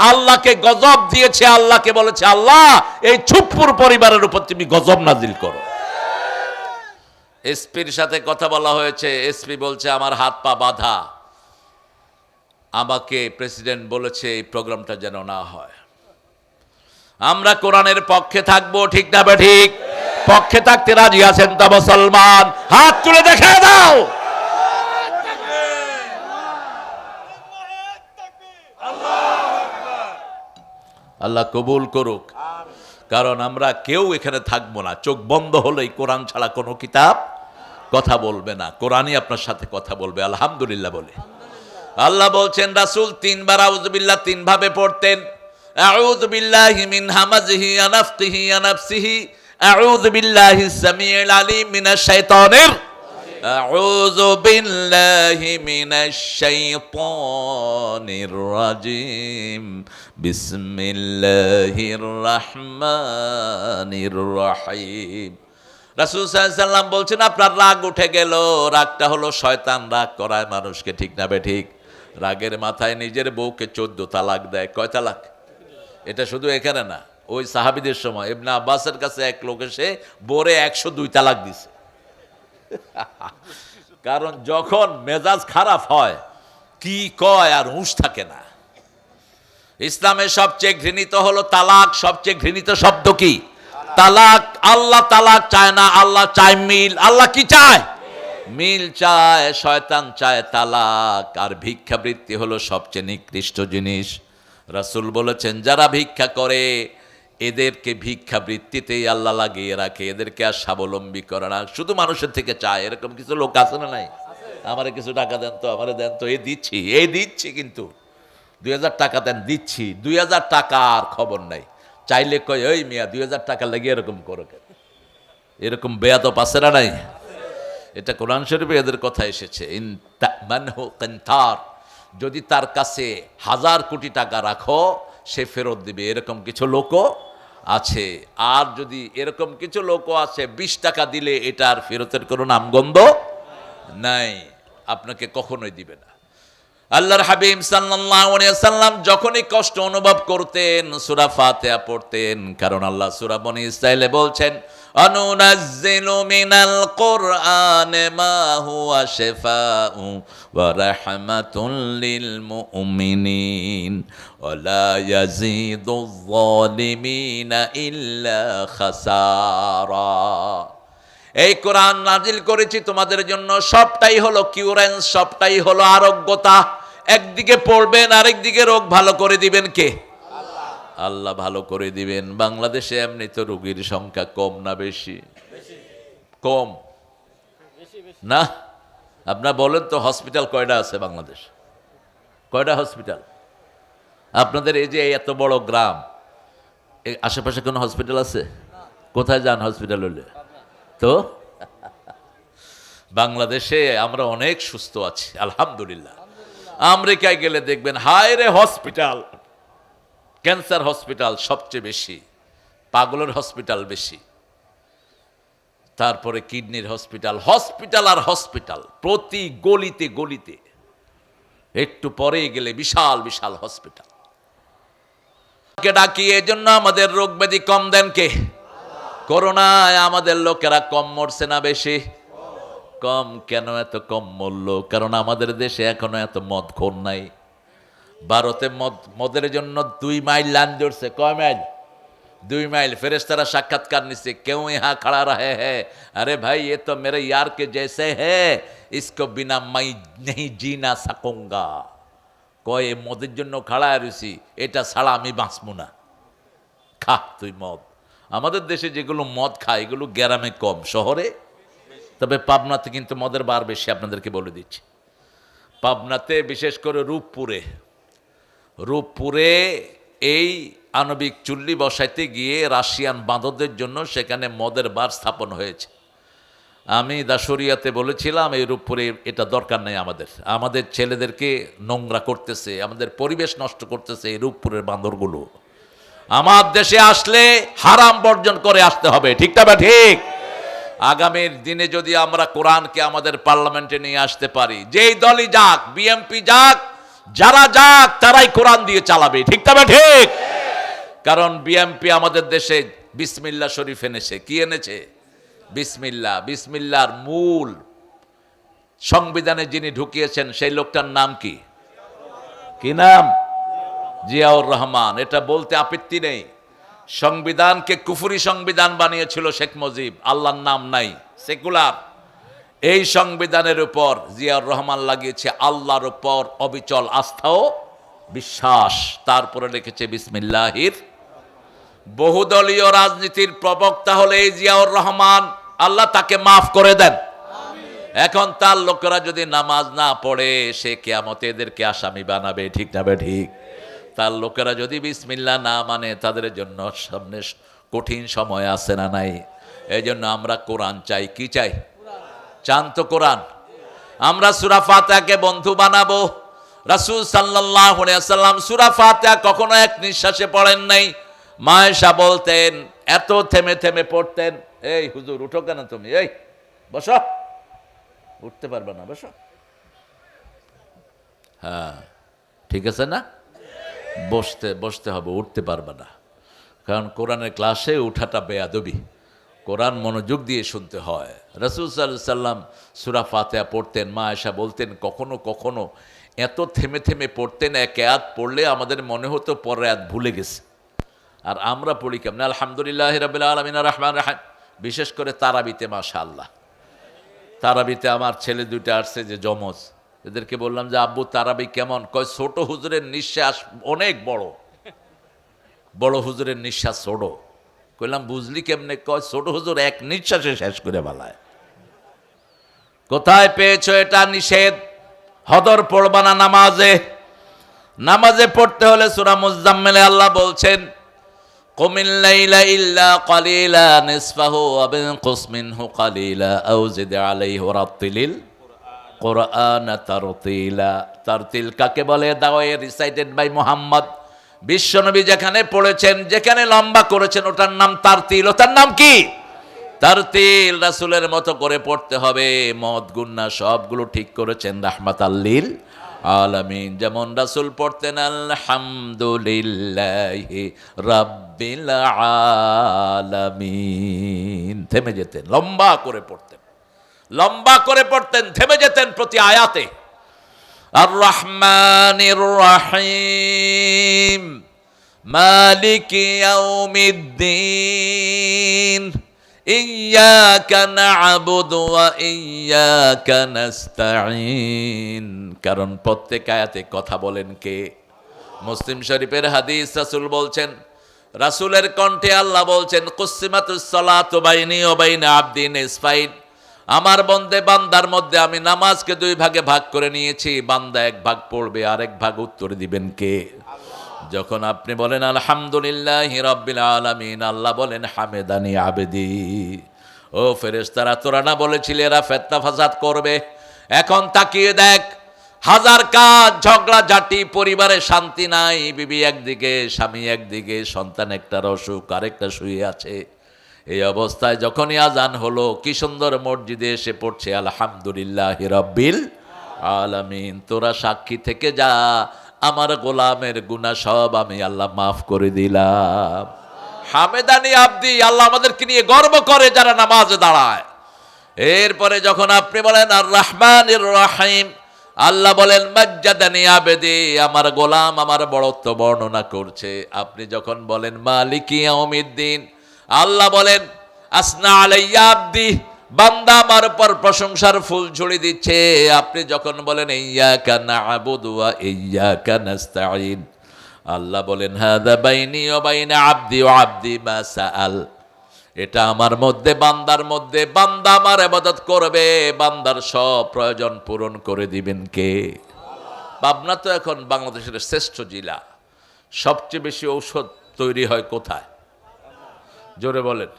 আল্লাহকে গজব দিয়েছে, আল্লাহকে বলেছে আল্লাহ এই চুপ্পুর পরিবারের উপর তুমি গজব নাজিল করো। এসপির সাথে কথা বলা হয়েছে, এসপি বলছে আমার হাত পা বাঁধা, আমাকে প্রেসিডেন্ট বলেছে এই প্রোগ্রামটা যেন না হয়। আমরা কোরআনের পক্ষে থাকবো, ঠিক না ঠিক? পক্ষে থাকতে রাজি আছেন তা মুসলমান হাত তুলে দেখে দাও। আল্লাহ কবুল করুক। কারণ আমরা কেউ এখানে থাকবো না, চোখ বন্ধ হলেই কোরআন ছাড়া কোনো কিতাব কথা বলবে না, কোরআনই আপনার সাথে কথা বলবে। আলহামদুলিল্লাহ বলে আল্লাহ বলছেন রাসূল 3 বার আউযু বিল্লাহ 3 ভাবে পড়তেন। আউযু বিল্লাহি মিন হামাজিহি ওয়া নাফখিহি ওয়া নাফসিহি, আউযু বিল্লাহিস সামিউল আলিম মিনাশ শাইতানির, আউযু বিল্লাহি মিনাশ শাইতানির রাজিম, বিসমিল্লাহির রহমানির রহিম। রাসূল সাল্লাল্লাহু আলাইহি ওয়াসাল্লাম বলছেন আপনার রাগ উঠে গেল, রাগটা হলো শয়তান রাগ করায় মানুষকে, ঠিক না ঠিক? রাগের মাথায় নিজের বউকে 14 তালাক দেয়। কয় তালাক? এটা শুধু এখানে না, ওই সাহাবীদের সময় ইবনে আব্বাসের কাছে এক লোক এসে বোরে 102 তালাক দিছে। কারণ যখন মেজাজ খারাপ হয় কি কয় আর হুঁশ থাকে না। ইসলামের সবচেয়ে ঘৃণিত হলো তালাক। সবচেয়ে ঘৃণিত শব্দ কি? তালাক। আল্লাহ তালাক চায় না, আল্লাহ চায় মিল। আল্লাহ কি চায়? মিল চায়। শয়তান চায় তালাক। আর ভিক্ষাবৃত্তি হলো সবচেয়ে নিকৃষ্ট জিনিস। রাসূল বলেছেন যারা ভিক্ষা করে এদেরকে ভিক্ষাবৃত্তিতেই আল্লাহ লাগিয়ে রাখে, এদেরকে আর স্বাবলম্বী করে না, শুধু মানুষের থেকে চায়। এরকম কিছু লোক আছে না নাই? আমারে কিছু টাকা দেন তো, আমারে দেন তো, এই দিচ্ছি কিন্তু 2000 টাকা দেন, দিচ্ছি 2000 টাকা আর খবর নাই। চাইলে কয় ওই মিয়া 2000 টাকা লেগে এরকম করো কেন? এরকম বেয়াদব আছে না নাই? এটা কোরআন শরীফে এদের কথা এসেছে। ইন তামানহু কিনতার, যদি তার কাছে 1000 কোটি টাকা রাখো সে ফেরত দিবে। এরকম কিছু লোকও আছে। আর যদি এরকম কিছু লোকও আছে 20 টাকা দিলে এটার ফেরতের কোনো নামগন্ধ নাই, আপনাকে কখনোই দিবে না। আল্লাহর হাবিব সাল্লাল্লাহু আলাইহি ওয়াসাল্লাম যখনই কষ্ট অনুভব করতেন সূরা ফাতিহা পড়তেন। কারণ আল্লাহ সূরা বনী ইসরাঈলে বলছেন অনুনাজ্জিলু মিনাল কুরআনি মা হুয়া শিফাউ ওয়া রাহমাতুল লিল মুমিনিন ওয়া লা ইয়াজিদুয যালিমিনা ইল্লা খাসারা। এই কোরআন নাজিল করেছি তোমাদের জন্য, সবটাই হলো কিউরেন্স, সবটাই হলো আরোগ্যতা। একদিকে পড়বেন, আরেকদিকে রোগ ভালো করে দিবেন কে? আল্লাহ ভালো করে দিবেন। বাংলাদেশে এমনি তো রোগীর সংখ্যা কম না বেশি? কম না? আপনার বলেন তো হসপিটাল কয়টা আছে বাংলাদেশ? কয়টা হসপিটাল? আপনাদের এই যে এত বড় গ্রাম, আশেপাশে কোনো হসপিটাল আছে? কোথায় যান হসপিটাল হলে? তো বাংলাদেশে আমরা অনেক সুস্থ আছি আলহামদুলিল্লাহ। আমেরিকায় গেলে দেখবেন হায় রে হসপিটাল, ক্যান্সার হসপিটাল সবচেয়ে বেশি, পাগলের হসপিটাল বেশি, তারপরে কিডনির হসপিটাল, হসপিটাল আর হসপিটাল প্রতি গলিতে গলিতে, একটু পরে গেলে বিশাল বিশাল হসপিটাল। ডাকি এজন্য আমাদের রোগ ব্যাধি কম দেন কে? করোনায় আমাদের লোকেরা কম মরছে না বেশি? কম। কেন এত কম মরল? কারণ আমাদের দেশে এখনো এত মদখোর নাই। ভারতে মদের জন্য 2 মাইল লাইন ধরছে। কয় মাইল? 2 মাইল। ফেরেশতারা সাক্ষাৎকার নিচ্ছে, কেউ ইহা खड़ा रहे है? अरे भाई ये तो मेरे यार के जैसे है, इसको बिना मैं नहीं जीना सकूंगा। কয় মদের জন্য খাড়া রয়েছি, এটা ছাড়া আমি বাঁচবো না। খা তুই মদ। আমাদের দেশে যেগুলো মদ খায় এগুলো গ্রামে কম, শহরে। তবে পাবনাতে কিন্তু মদের বার বেশি, আপনাদেরকে বলে দিচ্ছি। পাবনাতে বিশেষ করে রূপপুরে এই আণবিক চুল্লি বসাইতে গিয়ে রাশিয়ান বাঁদরদের জন্য সেখানে মদের বার স্থাপন হয়েছে। আমি দাসুরিয়াতে বলেছিলাম এই রূপপুরে এটা দরকার নেই, আমাদের ছেলেদেরকে নোংরা করতেছে, আমাদের পরিবেশ নষ্ট করতেছে এই রূপপুরের বাঁদরগুলো। আমার দেশে আসলে হারাম বর্জন করে আসতে হবে, ঠিক না? ঠিক। আগামীর দিনে যদি আমরা কোরআনকে আমাদের পার্লামেন্টে নিয়ে আসতে পারি, যেই দলই যাক, বিএমপি যাক, যারা যাক, তারাই কোরআন দিয়ে চালাবে, ঠিক না? ঠিক। কারণ বিএমপি আমাদের দেশে বিসমিল্লাহ শরীফ এনেছে। কি এনেছে? বিসমিল্লাহ। বিসমিল্লাহর মূল সংবিধানে যিনি ঢুকিয়েছেন সেই লোকটার নাম কি? কি নাম? জিয়াউর রহমান। এটা বলতে আপত্তি নেই। সংবিধানকে কুফরি সংবিধান বানিয়েছিল শেখ মুজিব, আল্লাহর নাম নাই, সেকুলার। এই সংবিধানের উপর জিয়াউর রহমান লাগিয়েছে আল্লাহর উপর অবিচল আস্থা ও বিশ্বাস। তারপরে লিখেছে বিসমিল্লাহির। বহুদলীয় রাজনীতির প্রবক্তা হলে এই জিয়াউর রহমান, আল্লাহ তাকে মাফ করে দেন। এখন তার লোকেরা যদি নামাজ না পড়ে, সে কিয়ামতে এদেরকে আসামি বানাবে, ঠিক না? ঠিক। তার লোকেরা যদি বিসমিল্লাহ না মানে, তাদের জন্য সামনে কঠিন সময় আছে না নাই? এই জন্য আমরা কোরআন চাই। কি চাই? চান তো কোরআন? আমরা সূরা ফাতিহাকে বন্ধু বানাবো। রাসূল সাল্লাল্লাহু আলাইহি ওয়াসাল্লাম সূরা ফাতিহা কখনো এক নিঃশ্বাসে পড়েন নাই। মা আয়েশা বলতেন, এত থেমে থেমে পড়তেন। এই হুজুর উঠো কেন তুমি? এই বসো। উঠতে পারবে না, বসো। হ্যাঁ ঠিক আছে না? বসতে হবে, উঠতে পারবে না। কারণ কোরআনের ক্লাসে উঠাটা বেয়াদবি। কোরআন মনোযোগ দিয়ে শুনতে হয়। রাসূল সাল্লাল্লাহু আলাইহি ওয়াসাল্লাম সূরা ফাতিহা পড়তেন। মা আয়েশা বলতেন, কখনো কখনো এত থেমে থেমে পড়তেন, এক আয়াত পড়লে আমাদের মনে হতো পরের আয়াত ভুলে গেছে। আর আমরা পড়ি কেমন? আলহামদুলিল্লাহি রাব্বিল আলামিন আর রহমানির রহিম। বিশেষ করে তারাবিতে, মাশাআল্লাহ। তারাবিতে আমার ছেলে 2টা আসছে যে জমজ, এদেরকে বললাম যে আব্বু তারাবি কেমন? কয় ছোট হুজুরের নিঃশ্বাস অনেক বড়, বড় হুজুরের নিঃশ্বাস ছোট। কইলাম বুঝলি কেমনে? কয় ছোট হুজুর এক নিঃশ্বাসে শেষ করে বেলায়। কোথায় পেয়েছো এটা? নিষেধ। হদর পড়বা না নামাজে। নামাজে পড়তে হলে সূরা মুজাম্মিলে আল্লাহ বলছেন, কুমিল লাইলা ইল্লা কালিলা নিসফাহু ওয়া বিনকুস মিনহু কালিলা আও জিদ আলাইহি ওয়া রাত্তিলিল কোরআন তারতিলা। তারতিল কাকে বলে? দাওয়ে রিসাইটেড বাই মুহাম্মদ। বিশ্বনবী যেখানে পড়েছেন, যেখানে লম্বা করেছেন, ওটার নাম তারতিল। ওটার নাম কি? তারতিল। রাসূলের মতো করে পড়তে হবে। মদ গুন্না সবগুলো ঠিক করেছেন রাহমাতাল লিল আলামিন। যেমন রাসূল পড়তেন আলহামদুলিল্লাহি রাব্বিল আলামিন, থেমে যেতেন, লম্বা করে পড়তেন, লম্বা করে পড়তেন, থেমে যেতেন প্রতি আয়াতে। আর রহমানির রহিম মালিকি ইয়াউমিদ্দিন ইয়্যাকা না'বুদু ওয়া ইয়্যাকা নাস্তাঈন, কারণ প্রত্যেক আয়াতে কথা বলেন কে? মুসলিম শরীফের হাদিস, রাসূল বলছেন, রাসূলের কণ্ঠে আল্লাহ বলছেন, কুসিমাতুস সালাতু বাইনি ওয়া বাইনা আবদি নিসফাইন, আমার বন্দে বান্দার মধ্যে আমি নামাজকে দুই ভাগে ভাগ করে নিয়েছি, বান্দা এক ভাগ পড়বে, আরেক ভাগ উত্তর দিবেন কে? যখন আপনি বলেন আলহামদুলিল্লাহি রাব্বিল আলামিন, আল্লাহ বলেন হামেদানি আবেদি। ও ফেরেশতারা, তোরা না বলেছিলে এরা ফিতনা ফাসাদ করবে? এখন তাকিয়ে দেখ, হাজার কাজ, ঝগড়া ঝাঁটি, পরিবারে শান্তি নাই, বিবি একদিকে, স্বামী একদিকে, সন্তান একটার অসুখ, আরেকটা শুয়ে আছে। এই অবস্থায় যখনই আজান হলো, কি সুন্দর মসজিদে এসে পড়ছে আলহামদুলিল্লাহি রাব্বিল আলামিন। তোরা সাক্ষী থেকে যা, আমার গোলামের গুনাহ সব আমি আল্লাহ মাফ করে দিলাম। হামেদানি আব্দি, আল্লাহ আমাদেরকে নিয়ে গর্ব করে যারা নামাজে দাঁড়ায়। এরপরে যখন আপনি বলেন আর রহমানির রহিম, আল্লাহ বলেন মাজ্জাদানি আবেদি, আমার গোলাম আমার বড়ত্ব বর্ণনা করছে। আপনি যখন বলেন মালিকি ইয়াউমিদ্দিন, আল্লাহ বলেন আসনা আলাইয়া আব্দি, বান্দা আমার উপর প্রশংসার ফুল ঝুড়ি দিচ্ছে। আপনি যখন বলেন ইয়্যাকা না'বুদু ওয়া ইয়্যাকা নাস্তাঈন, আল্লাহ বলেন হাযা বাইনি ওয়া বাইনা আবদি ওয়া আবদি মা সাআল, এটা আমার মধ্যে, বান্দার মধ্যে, বান্দা আমার ইবাদত করবে, বান্দার সব প্রয়োজন পূরণ করে দিবেন কে? পাবনা তো এখন বাংলাদেশের শ্রেষ্ঠ জেলা। সবচেয়ে বেশি ঔষধ তৈরি হয় কোথায়? জোরে বলেন।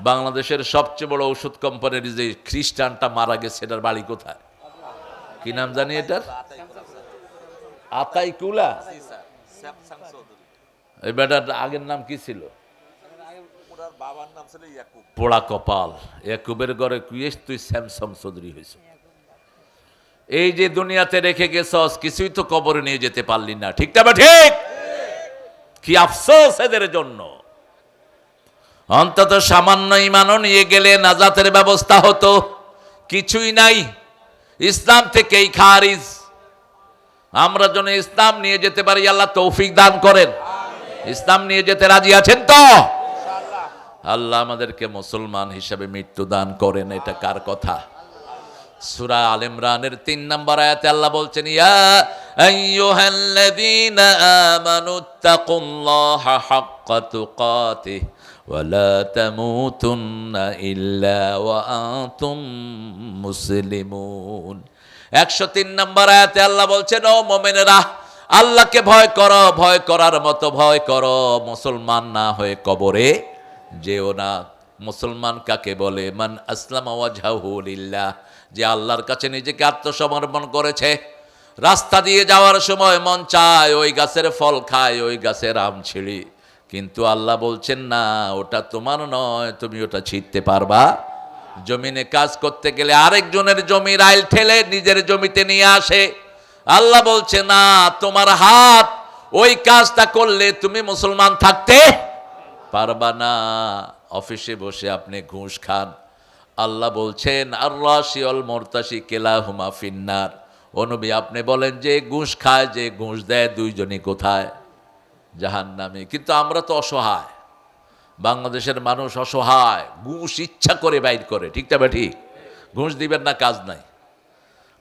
বাংলাদেশের সবচেয়ে বড় ঔষধ কোম্পানির যে খ্রিস্টানটা মারা গেছে, এটার বাড়ি কোথায়? কি নাম জানি এটার? আতাইকুলা। এই বেটার আগের নাম কি ছিল? পোড়া কপাল। ইয়াকুবের ঘরে কুয়েস, তুই স্যামসাং চৌধুরী হয়েছ। এই যে দুনিয়াতে রেখে গেছস, কিছুই তো কবরে নিয়ে যেতে পারলি না। ঠিক না? ঠিক। কি আফসোস এদের জন্য। অন্তত সামান্য ঈমানও নিয়ে গেলে নাজাতের ব্যবস্থা হতো। কিছুই নাই, ইসলাম থেকেই খারিজ। আমরা যেন ইসলাম নিয়ে যেতে পারি, আল্লাহ তৌফিক দান করেন। ইসলাম নিয়ে যেতে রাজি আছেন তো? আল্লাহ আমাদেরকে মুসলমান হিসাবে মৃত্যু দান করেন। এটা কার কথা? সূরা আল ইমরানের ৩ নম্বর আয়াতে আল্লাহ বলছেন, ইয়া আইয়ুহাল্লাযীনা আমানুত্তাকুল্লাহা হাক্কা তুকাতিহি ওয়া লা তামুতুন্না ইল্লা ওয়া আনতুম মুসলিমুন। ১০৩ নম্বর আয়াতে আল্লাহ বলছেন, ও মুমিনেরা, আল্লাহকে ভয় করো, ভয় করার মতো ভয় করো, মুসলমান না হয়ে কবরে যেও না। মুসলমান কাকে বলে? মান আসলামা ওয়াজহাহু লিল্লাহ, যে আল্লাহর কাছে নিজেকে আত্মসমর্পণ করেছে। রাস্তা দিয়ে যাওয়ার সময় মন চায় ওই গাছের ফল খায়, ওই গাছের আম ছিঁড়ি, কিন্তু আল্লাহ বলছেন না, ওটা তোমার নয়, তুমি ওটা ছিঁড়তে পারবা? জমিনে কাজ করতে গেলে আরেকজনের জমির আইল ঠেলে নিজের জমিতে নিয়ে আসে। আল্লাহ বলছে না, তোমার হাত ওই কাজটা করলে তুমি মুসলমান থাকতে পারবা না। অফিসে বসে আপনি ঘুষ খান, আল্লাহ বলছেন আর রাশি অল মুরতাশি কিলাহুমা ফিন্নার। ও নবী, আপনি বলেন যে ঘুষ খায়, যে ঘুষ দেয়, দুইজনই কোথায়? জাহান্নামে। কিন্তু আমরা তো অসহায়, বাংলাদেশের মানুষ অসহায়, ঘুষ ইচ্ছা করে বাইর করে। ঠিক না? ঠিক। ঘুষ দিবেন না, কাজ নাই।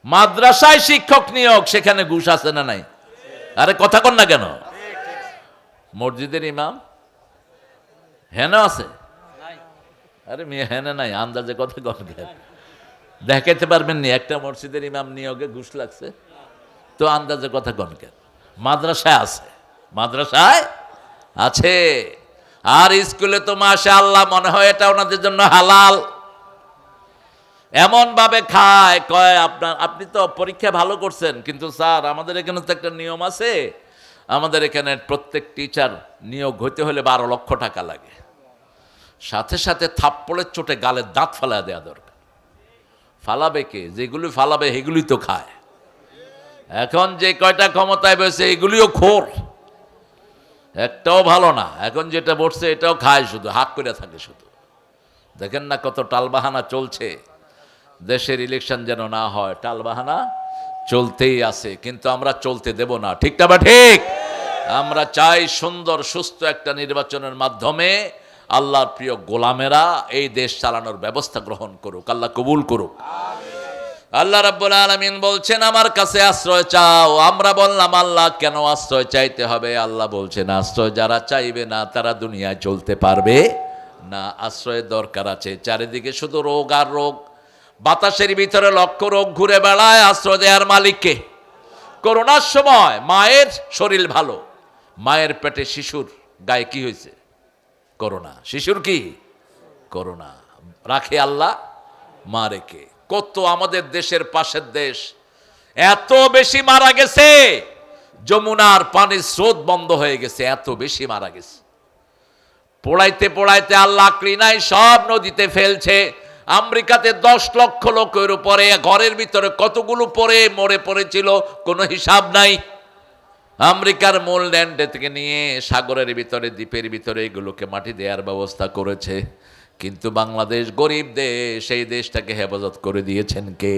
মাদ্রাসায় শিক্ষক নিয়োগ, সেখানে ঘুষ আছে না নাই? আরে কথা কন না কেন? মসজিদের ইমাম হেন আছে? আরে মেয়ে হেনে নাই, আন্দাজে কথা কন কেন? দেখাইতে পারবেন নি একটা মসজিদের ইমাম নিয়োগে ঘুষ লাগছে? তো আন্দাজে কথা কন কেন? মাদ্রাসায় আছে, মাদ্রাসায় আছে। আর স্কুলে তো মাশাআল্লাহ মনে হয় এটা ওনাদের জন্য হালাল। এমন ভাবে খায়, কয় আপনি তো পরীক্ষা ভালো করছেন, কিন্তু স্যার আমাদের এখানে তো একটা নিয়ম আছে, আমাদের এখানে প্রত্যেক টিচার নিয়োগ হইতে হলে 12 লক্ষ টাকা লাগে। সাথে সাথে থাপ্পড়ের চোটে গালের দাঁত ফালা দেওয়া দরকার। ফালাবে কে? যেগুলি ফালাবে সেগুলি তো খায়। এখন যে কয়টা ক্ষমতায় বসে এগুলিও খোর, একটাও ভালো না। এখন যেটা বসছে এটাও খায়, শুধু হাত করে থাকে শুধু। দেখেন না কত টালবাহানা চলছে। দেশের ইলেকশন যেন না হয়, টালবাহানা চলতেই আছে, কিন্তু আমরা চলতে দেব না। ঠিক না? বা ঠিক। আমরা চাই সুন্দর সুস্থ একটা নির্বাচনের মাধ্যমে আল্লাহর প্রিয় গোলামেরা এই দেশ চালানোর ব্যবস্থা গ্রহণ করুক, আল্লাহ কবুল করুক। আল্লাহ রাব্বুল আলামিন বলছেন আমার কাছে আশ্রয় চাও। আমরা বললাম আল্লাহ কেন আশ্রয় চাইতে হবে? আল্লাহ বলছেন আশ্রয় যারা চাইবে না তারা দুনিয়ায় চলতে পারবে না। আশ্রয়ের দরকার আছে। চারিদিকে শুধু রোগ আর রোগ, বাতাসের ভিতরে লক্ষ রোগ ঘুরে বেড়ায়। আশ্রয় দেওয়ার মালিককে। করোনার সময় মায়ের শরীর ভালো, মায়ের পেটে শিশুর গায়ে কি হয়েছে? করোনা। শিশুর কি? করোনা। রাখে আল্লাহ, মা রেখে। কত আমাদের দেশের পাশের দেশ এত বেশি মারা গেছে, যমুনার পানির স্রোত বন্ধ হয়ে গেছে, এত বেশি মারা গেছে। পোড়াইতে পোড়াইতে আল্লাহ নাই সব নদীতে ফেলছে। আমেরিকাতে 10 লক্ষ লোকের উপরে ঘরের ভিতরে কতগুলো পরে মরে পড়েছিল কোনো হিসাব নাই। আমেরিকার মূল ল্যান্ড থেকে নিয়ে সাগরের ভিতরে দ্বীপের ভিতরে এগুলোকে মাটি দেওয়ার ব্যবস্থা করেছে। কিন্তু বাংলাদেশ গরিব দেশ, সেই দেশটাকে হেফাজত করে দিয়েছেন কে?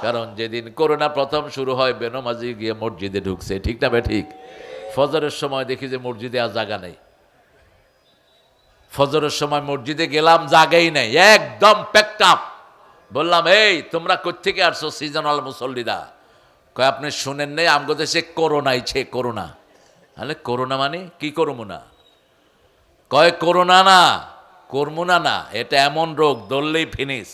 কারণ যেদিন করোনা প্রথম শুরু হয় বেনমাজি গিয়ে মসজিদে ঢুকছে, ঠিক না বে ঠিক? ফজরের সময় দেখি যে মসজিদে আর জায়গা নেই। ফজরের সময় মসজিদে গেলাম, জায়গাই নেই, একদম প্যাকড আপ। বললাম এই তোমরা কোত্থেকে আসছো সিজনাল মুসল্লিরা? কয় আপনি শুনেন নেই আমগো দেশে করোনা আইছে। করোনা? তাহলে করোনা মানে কি করবো না? কয় করোনা না, করমুনা না, এটা এমন রোগ ধরলেই ফিনিশ।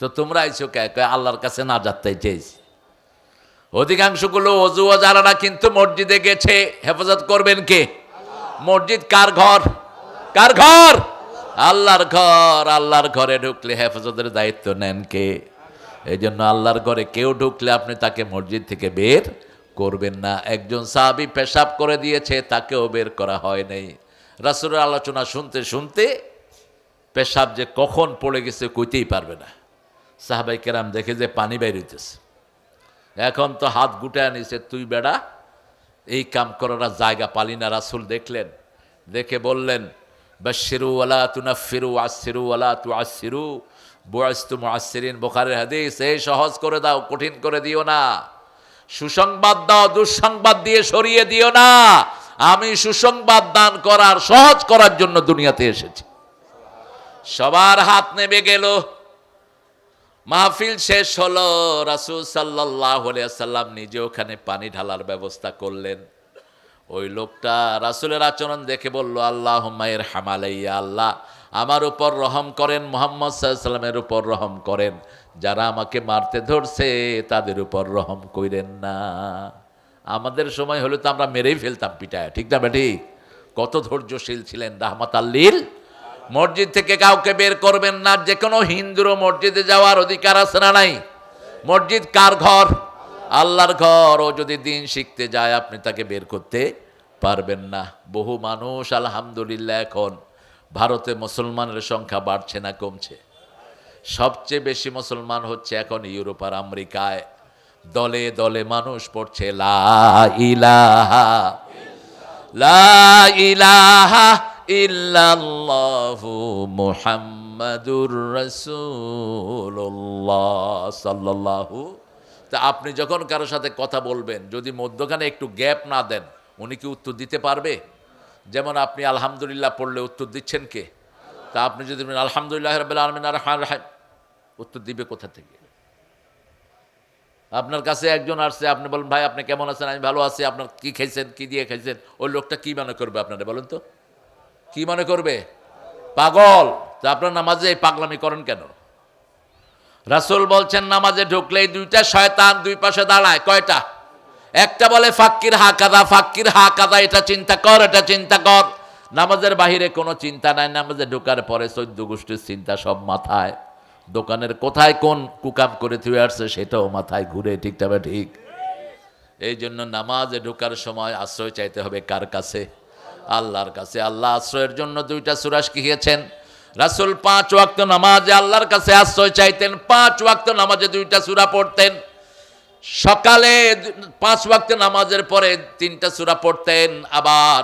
তো তোমরা আইছো কে? কয় আল্লাহর কাছে না যাতে চেয়েছি। অধিকাংশগুলো অজুও যারা না কিন্তু মসজিদে গেছে, হেফাজত করবেন কে? মসজিদ কার ঘর? কার ঘর? আল্লাহর ঘর। আল্লাহর ঘরে ঢুকলে হেফাজতের দায়িত্ব নেন কে? এই জন্য আল্লাহর ঘরে কেউ ঢুকলে আপনি তাকে মসজিদ থেকে বের করবেন না। একজন সাহাবী পেশাব করে দিয়েছে, তাকেও বের করা হয় নাই। রাসূলের আলোচনা শুনতে শুনতে পেশাব যে কখন পড়ে গেছে কইতেই পারবে না। সাহাবাই কেরাম দেখে যে পানি বের হইতেছে, এখন তো হাত গুটায় নিছে, তুই বেড়া এই কাম করার জায়গা পালি না। রাসূল দেখলেন, দেখে বললেন বাশশিরু ওয়ালা তুনাফিরু আশশিরু ওয়ালা তুআশশিরু বুইসতু মুআশশিরিন। বুখারীর হাদিস। এই সহজ করে দাও, কঠিন করে দিও না। সুসংবাদ দাও, দুঃসংবাদ দিয়ে সরিয়ে দিও না। আমি সুসংবাদ দান করার, সহজ করার জন্য দুনিয়াতে এসেছি। সবার হাত নেমে গেল, মাহফিল শেষ হলো। রাসূল সাল্লাল্লাহু আলাইহি ওয়াসাল্লাম নিজে ওখানে পানি ঢালার ব্যবস্থা করলেন। ওই লোকটা রাসূলের আচরণ দেখে বলল আল্লাহুম্মা ইরহাম আলাইয়া, আল্লাহ আমার উপর রহম করেন, মুহাম্মদ সাল্লাল্লাহু আলাইহি ওয়াসাল্লামের উপর রহম করেন। যারা আমাকে মারতে ধরছে তাদের উপর রহম কইরেন না। আমাদের সময় হলে তো আমরা মেরেই ফেলতাম পিটায়, ঠিক না বেটি? কত ধৈর্যশীল ছিলেন রাহমাতাল লিল। মসজিদ থেকে কাউকে বের করবেন না। যে কোনো হিন্দুরও মসজিদে যাওয়ার অধিকার আছে না নাই? মসজিদ কার ঘর? আল্লাহর ঘর। ও যদি দিন শিখতে যায় আপনি তাকে বের করতে পারবেন না। বহু মানুষ আলহামদুলিল্লাহ এখন ভারতে মুসলমানের সংখ্যা বাড়ছে না কমছে? সবচেয়ে বেশি মুসলমান হচ্ছে এখন ইউরোপ আর আমেরিকায়। দলে দলে মানুষ পড়ছে লা ইলাহা লা ইলাহা ইল্লাল্লাহু মুহাম্মাদুর রাসূলুল্লাহ সাল্লাল্লাহু। তা আপনি যখন কারো সাথে কথা বলবেন, যদি মধ্যখানে একটু গ্যাপ না দেন, উনি কি উত্তর দিতে পারবে? যেমন আপনি আলহামদুলিল্লাহ পড়লে উত্তর দিচ্ছেন কে? তা আপনি যদি বলেন আলহামদুলিল্লাহ রাব্বিল আলামিন আর রহমানির রহিম, উত্তর দিবে কোথা থেকে? আপনার কাছে একজন আসছে, আপনি বলেন ভাই আপনি কেমন আছেন? আমি ভালো আছি। আপনার কি খাইছেন, কি দিয়ে খাইছেন? ওই লোকটা কি মনে করবে আপনারা বলেন তো? কি মনে করবে? পাগল। তা আপনার নামাজে এই পাগলামি করেন কেন? রাসূল বলছেন নামাজে ঢুকলেই দুইটা শয়তান দুই পাশে দাঁড়ায়। কয়টা? একটা বলে ফাক্কির হা কাদা, ফাক্কির হা কাদা, এটা চিন্তা কর, এটা চিন্তা কর। নামাজের বাহিরে কোনো চিন্তা নাই। নামাজে ঢোকার পরে 14 গোষ্ঠীর চিন্তা সব মাথায়। দোকানের কোথায় কোন কুকাম করে থুয়ে আসছে সেটাও মাথায় ঘুরে, ঠিক তবে ঠিক। এই জন্য নামাজে ঢোকার সময় আশ্রয় চাইতে হবে কার কাছে? আল্লাহর কাছে। আল্লাহ আশ্রয়ের জন্য 2টা সূরা শিখিয়েছেন। রাসূল 5 ওয়াক্ত নামাজে আল্লাহর কাছে আশ্রয় চাইতেন। 5 ওয়াক্ত নামাজে 2টা সূরা পড়তেন। সকালে 5 ওয়াক্ত নামাজের পরে 3টা সূরা পড়তেন। আবার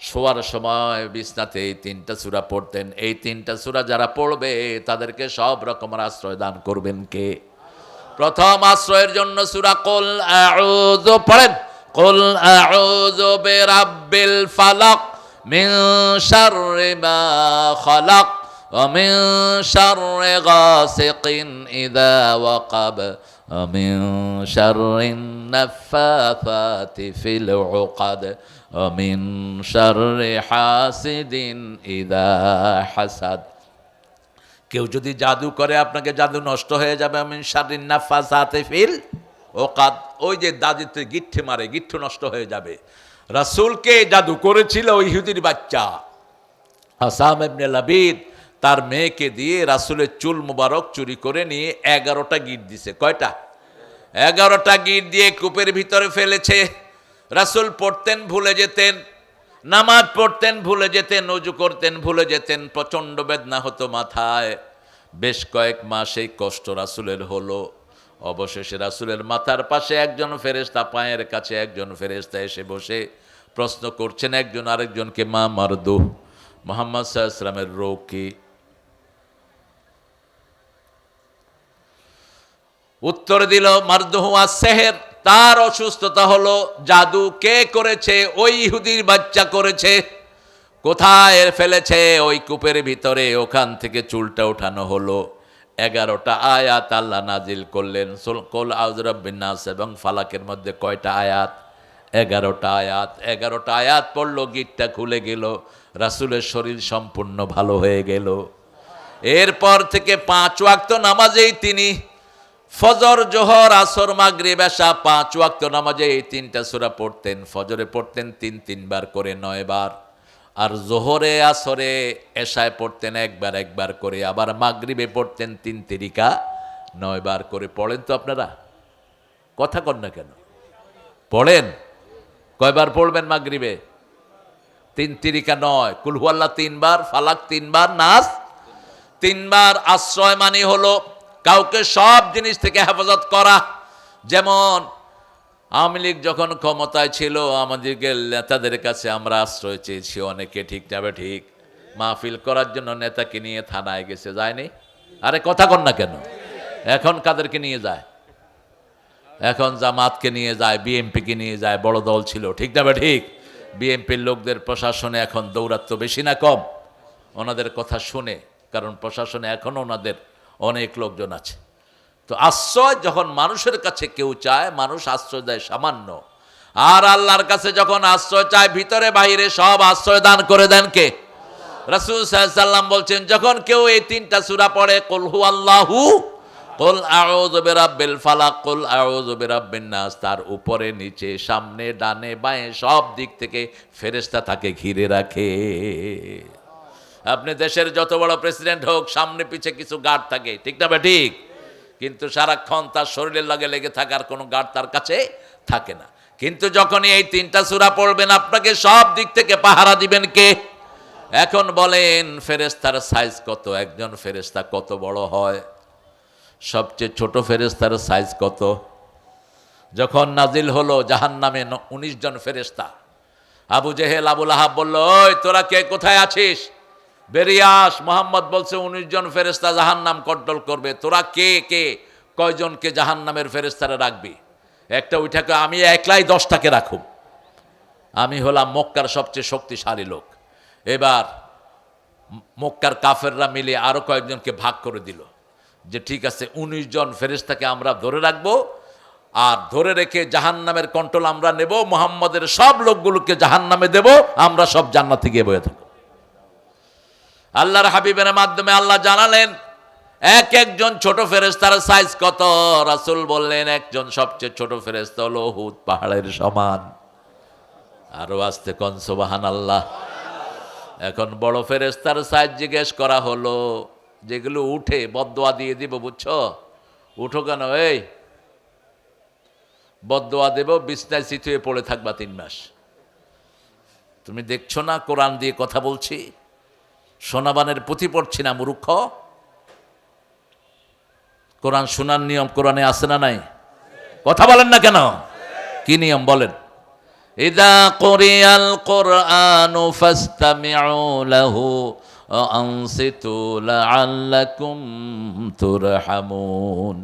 শোয়ার সময় বিছনাতে এই 3টা সূরা পড়তেন। এই 3টা সূরা যারা পড়বে তাদেরকে সব রকমের আশ্রয় দান করবেন কে? প্রথম আশ্রয়ের জন্য সূরা কুল আউযু পড়েন। কুল আউযু বিরাব্বিল ফালাক মিন শাররি মা খালাক ওয়া মিন শাররি গাসিকিন ইযা ওয়াকাব ওয়া মিন শাররিন নাফাসাতি ফিল উকাদ ওয়া মিন শাররি হাসিদিন ইযা হাসাদ। কেউ যদি জাদু করে আপনাকে জাদু নষ্ট হয়ে যাবে। মিন শাররিন নাফাসাতি ফিল উকাদ, ওই যে দাদিতে গিঠ্ঠে মারে, গিঠ্ঠু নষ্ট হয়ে যাবে। রাসূলকে জাদু করেছিল ওই ইহুদির বাচ্চা আসাম ইবনে লাবিদ, তার মেয়েকে দিয়ে রাসূলের চুল মুবারক চুরি করে নিয়ে 11টা গিট দিছে। কয়টা? 11টা গিট দিয়ে কূপের ভিতরে ফেলেছে। রাসূল পড়তেন ভুলে যেতেন, নামাজ পড়তেন ভুলে যেতেন, ওযু করতেন ভুলে যেতেন, প্রচণ্ড বেদনা হতো মাথায়। বেশ কয়েক মাস এই কষ্ট রাসূলের হলো। অবশেষে রাসূলের মাথার পাশে একজন ফেরেশতা, পায়ের কাছে একজন ফেরেশতা এসে বসে প্রশ্ন করছেন একজন আরেকজনকে, মা মারদু, মুহাম্মদ সাল্লাল্লাহু আলাইহি ওয়াসাল্লামের রোগ কি? উত্তর দিল মারদুহু আস-সিহর, তার অসুস্থতা হলো জাদু। কে করেছে? ওই ইহুদির বাচ্চা করেছে। কোথায় ফেলেছে? ওই কূপের ভিতরে। ওখান থেকে চুলটা উঠানো হলো। 11টা আয়াত আল্লাহ নাজিল করলেন। কুল আউযু বিরাব্বিন নাস এবং ফালাকের মধ্যে কয়টা আয়াত? 11টা আয়াত। 11টা আয়াত পড়লো, গিটটা খুলে গেল, রাসূলের শরীর সম্পূর্ণ ভালো হয়ে গেল। এরপর থেকে 5 ওয়াক্ত নামাজেই তিনি ফজর, জোহর, আসর, মাগরিব, এশা 5 ওয়াক্ত নামাজে এই 3টা সূরা পড়তেন। ফজরে পড়তেন 3 বার করে 9 বার, আর জোহরে, আসরে, এশায় পড়তেন একবার করে, আবার মাগরিবে পড়তেন 3 তিরিকা 9 বার করে। পড়েন তো আপনারা? কথা কন না কেন? পড়েন? কয়বার পড়বেন মাগরিবে? 3 তিরিকা 9, কুল হুয়াল্লাহ 3 বার, ফালাক 3 বার, নাস 3 বার। আশ্রয় মানে হলো কাউকে সব জিনিস থেকে হেফাজত করা। যেমন আওয়ামী লীগ যখন ক্ষমতায় ছিল, আমাদেরকে নেতাদের কাছে আমরা আশ্রয় চেয়েছি অনেকে, ঠিক যাবে ঠিক, মাহফিল করার জন্য নেতাকে নিয়ে থানায় গেছে, যায়নি? আরে কথা কন না কেন? এখন কাদেরকে নিয়ে যায়? এখন জামাতকে নিয়ে যায়, বিএনপিকে নিয়ে যায়, বড় দল ছিল, ঠিক যাবে ঠিক। বিএনপির লোকদের প্রশাসনে এখন দৌরাত্ম্য বেশি না কম? ওনাদের কথা শুনে, কারণ প্রশাসনে এখনও ওনাদের অনেক লোকজন আছে। তো আশ্রয় যখন মানুষের কাছে কেউ চায়, মানুষ আশ্রয় দেয় সামান্য। আর আল্লাহর কাছে যখন আশ্রয় চায়, ভিতরে বাইরে সব আশ্রয় দান করে দেন কে? রাসূল সাল্লাল্লাহু আলাইহি ওয়াসাল্লাম বলছেন, যখন কেউ এই 3টা সূরা পড়ে, কুল হুয়াল্লাহু, কুল আউযু বিরাব্বিল ফালাক, কুল আউযু বিরাব্বিন নাস, তার উপরে নিচে সামনে ডানে বাঁয়ে সব দিক থেকে ফেরেশতা তাকে ঘিরে রাখে। আপনি দেশের যত বড় প্রেসিডেন্ট হোক, সামনে পিছে কিছু গার্ড থাকে, ঠিক না? ঠিক। কিন্তু সারাক্ষণ তার শরীরের লাগে লেগে থাকার কোনো গার্ড তার কাছে থাকে না। কিন্তু যখনই এই 3টা সূরা পড়বেন, আপনাকে সব দিক থেকে পাহারা দিবেন কে? এখন বলেন, ফেরেশতার সাইজ কত? একজন ফেরেশতা কত বড় হয়? সবচেয়ে ছোট ফেরেশতার সাইজ কত? যখন নাজিল হলো জাহান্নামে 19 জন ফেরেশতা, আবু জেহেল, আবু লাহাব বলল, ওই তোরা কে, কোথায় আছিস? বেরিয়ে আস। মোহাম্মদ বলছে 19 জন ফেরেশতা জাহান্নাম কন্ট্রোল করবে। তোরা কে কে, কয়জনকে জাহান্নামের ফেরেশতারা রাখবি? একটা উঠাকে, আমি একলাই 10টাকে রাখুম, আমি হলাম মক্কার সবচেয়ে শক্তিশালী লোক। এবার মক্কার কাফেররা মিলে আরো কয়েকজনকে ভাগ করে দিল, যে ঠিক আছে 19 জন ফেরেশতাকে আমরা ধরে রাখবো, আর ধরে রেখে জাহান্নামের কন্ট্রোল আমরা নেব, মুহাম্মদের সব লোকগুলোকে জাহান্নামে দেব, আমরা সব জান্নাতে গিয়ে বসে থাকব। আল্লাহর হাবিবের মাধ্যমে আল্লাহ জানালেন এক একজন ছোট ফেরেশতার সাইজ কত। রাসূল বললেন, একজন সবচেয়ে ছোট ফেরেশতা হলো উহুদ পাহাড়ের সমান। আরো আস্তে কোন সুবহানাল্লাহ। এখন বড় ফেরেশতার সাইজ জিজ্ঞেস করা হলো, যেগুলো উঠে বদদোয়া দিয়ে দিব, বুঝছো? উঠো কেন? এই বদদোয়া দেব, বিছনায় চিত হয়ে পড়ে থাকবা 3 মাস। তুমি দেখছো না কোরআন দিয়ে কথা বলছি? সোনাবানের পুঁথি পড়ছি না মূর্খ? কোরআন শোনার নিয়ম কোরআনে আছে না নাই? কথা বলেন না কেন? কি নিয়ম বলেন? ইযা কুরিয়াল কুরআনু ফাসতামিউ লাহু ওয়া আনসিতু লাআল্লাকুম তুরহামুন।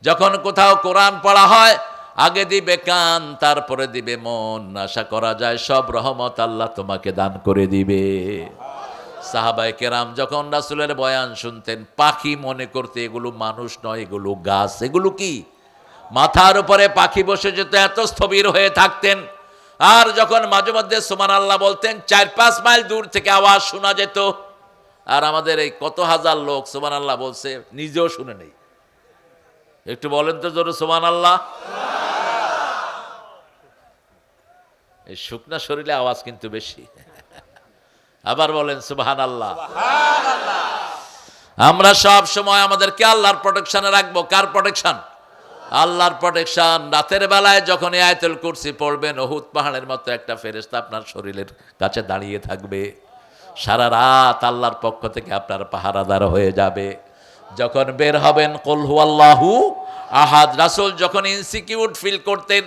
যখন কোথাও কোরআন পড়া হয়, আগে দিবে কান, তারপরে দিবে মন। আশা করা যায় সব রহমত আল্লাহ তোমাকে দান করে দিবে। সাহাবায়ে কেরাম যখন রাসূলের বয়ান শুনতেন, পাখি মনে করতে এগুলো মানুষ নয়, এগুলো গাছ। এগুলো কি? মাথার উপরে পাখি বসে যেত, এত স্থবির হয়ে থাকতেন। আর যখন মাঝে মধ্যে সুবহানাল্লাহ বলতেন, 4-5 মাইল দূর থেকে আওয়াজ শোনা যেত। আর আমাদের এই কত হাজার লোক সুবহানাল্লাহ বলছে, নিজেও শুনে নেই। একটু বলেন তো জোরে সুবহানাল্লাহ। এই শুকনা শরীরে আওয়াজ কিন্তু বেশি। আবার বলেন সুবহানাল্লাহ। আমরা সব সময় আমাদেরকে আল্লাহর প্রোটেকশনে রাখবো। কার প্রোটেকশন? আল্লাহর প্রোটেকশন। রাতের বেলায় যখন আয়াতুল কুরসি পড়বেন, উহুদ পাহাড়ের মতো একটা ফেরেশতা আপনার শরীরের কাছে দাঁড়িয়ে থাকবে। সারা রাত আল্লাহর পক্ষ থেকে আপনার পাহারাদার হয়ে যাবে। যখন বের হবেন, কুল হুয়াল্লাহু আহাদ। রাসূল যখন ইনসিকিউর ফিল করতেন,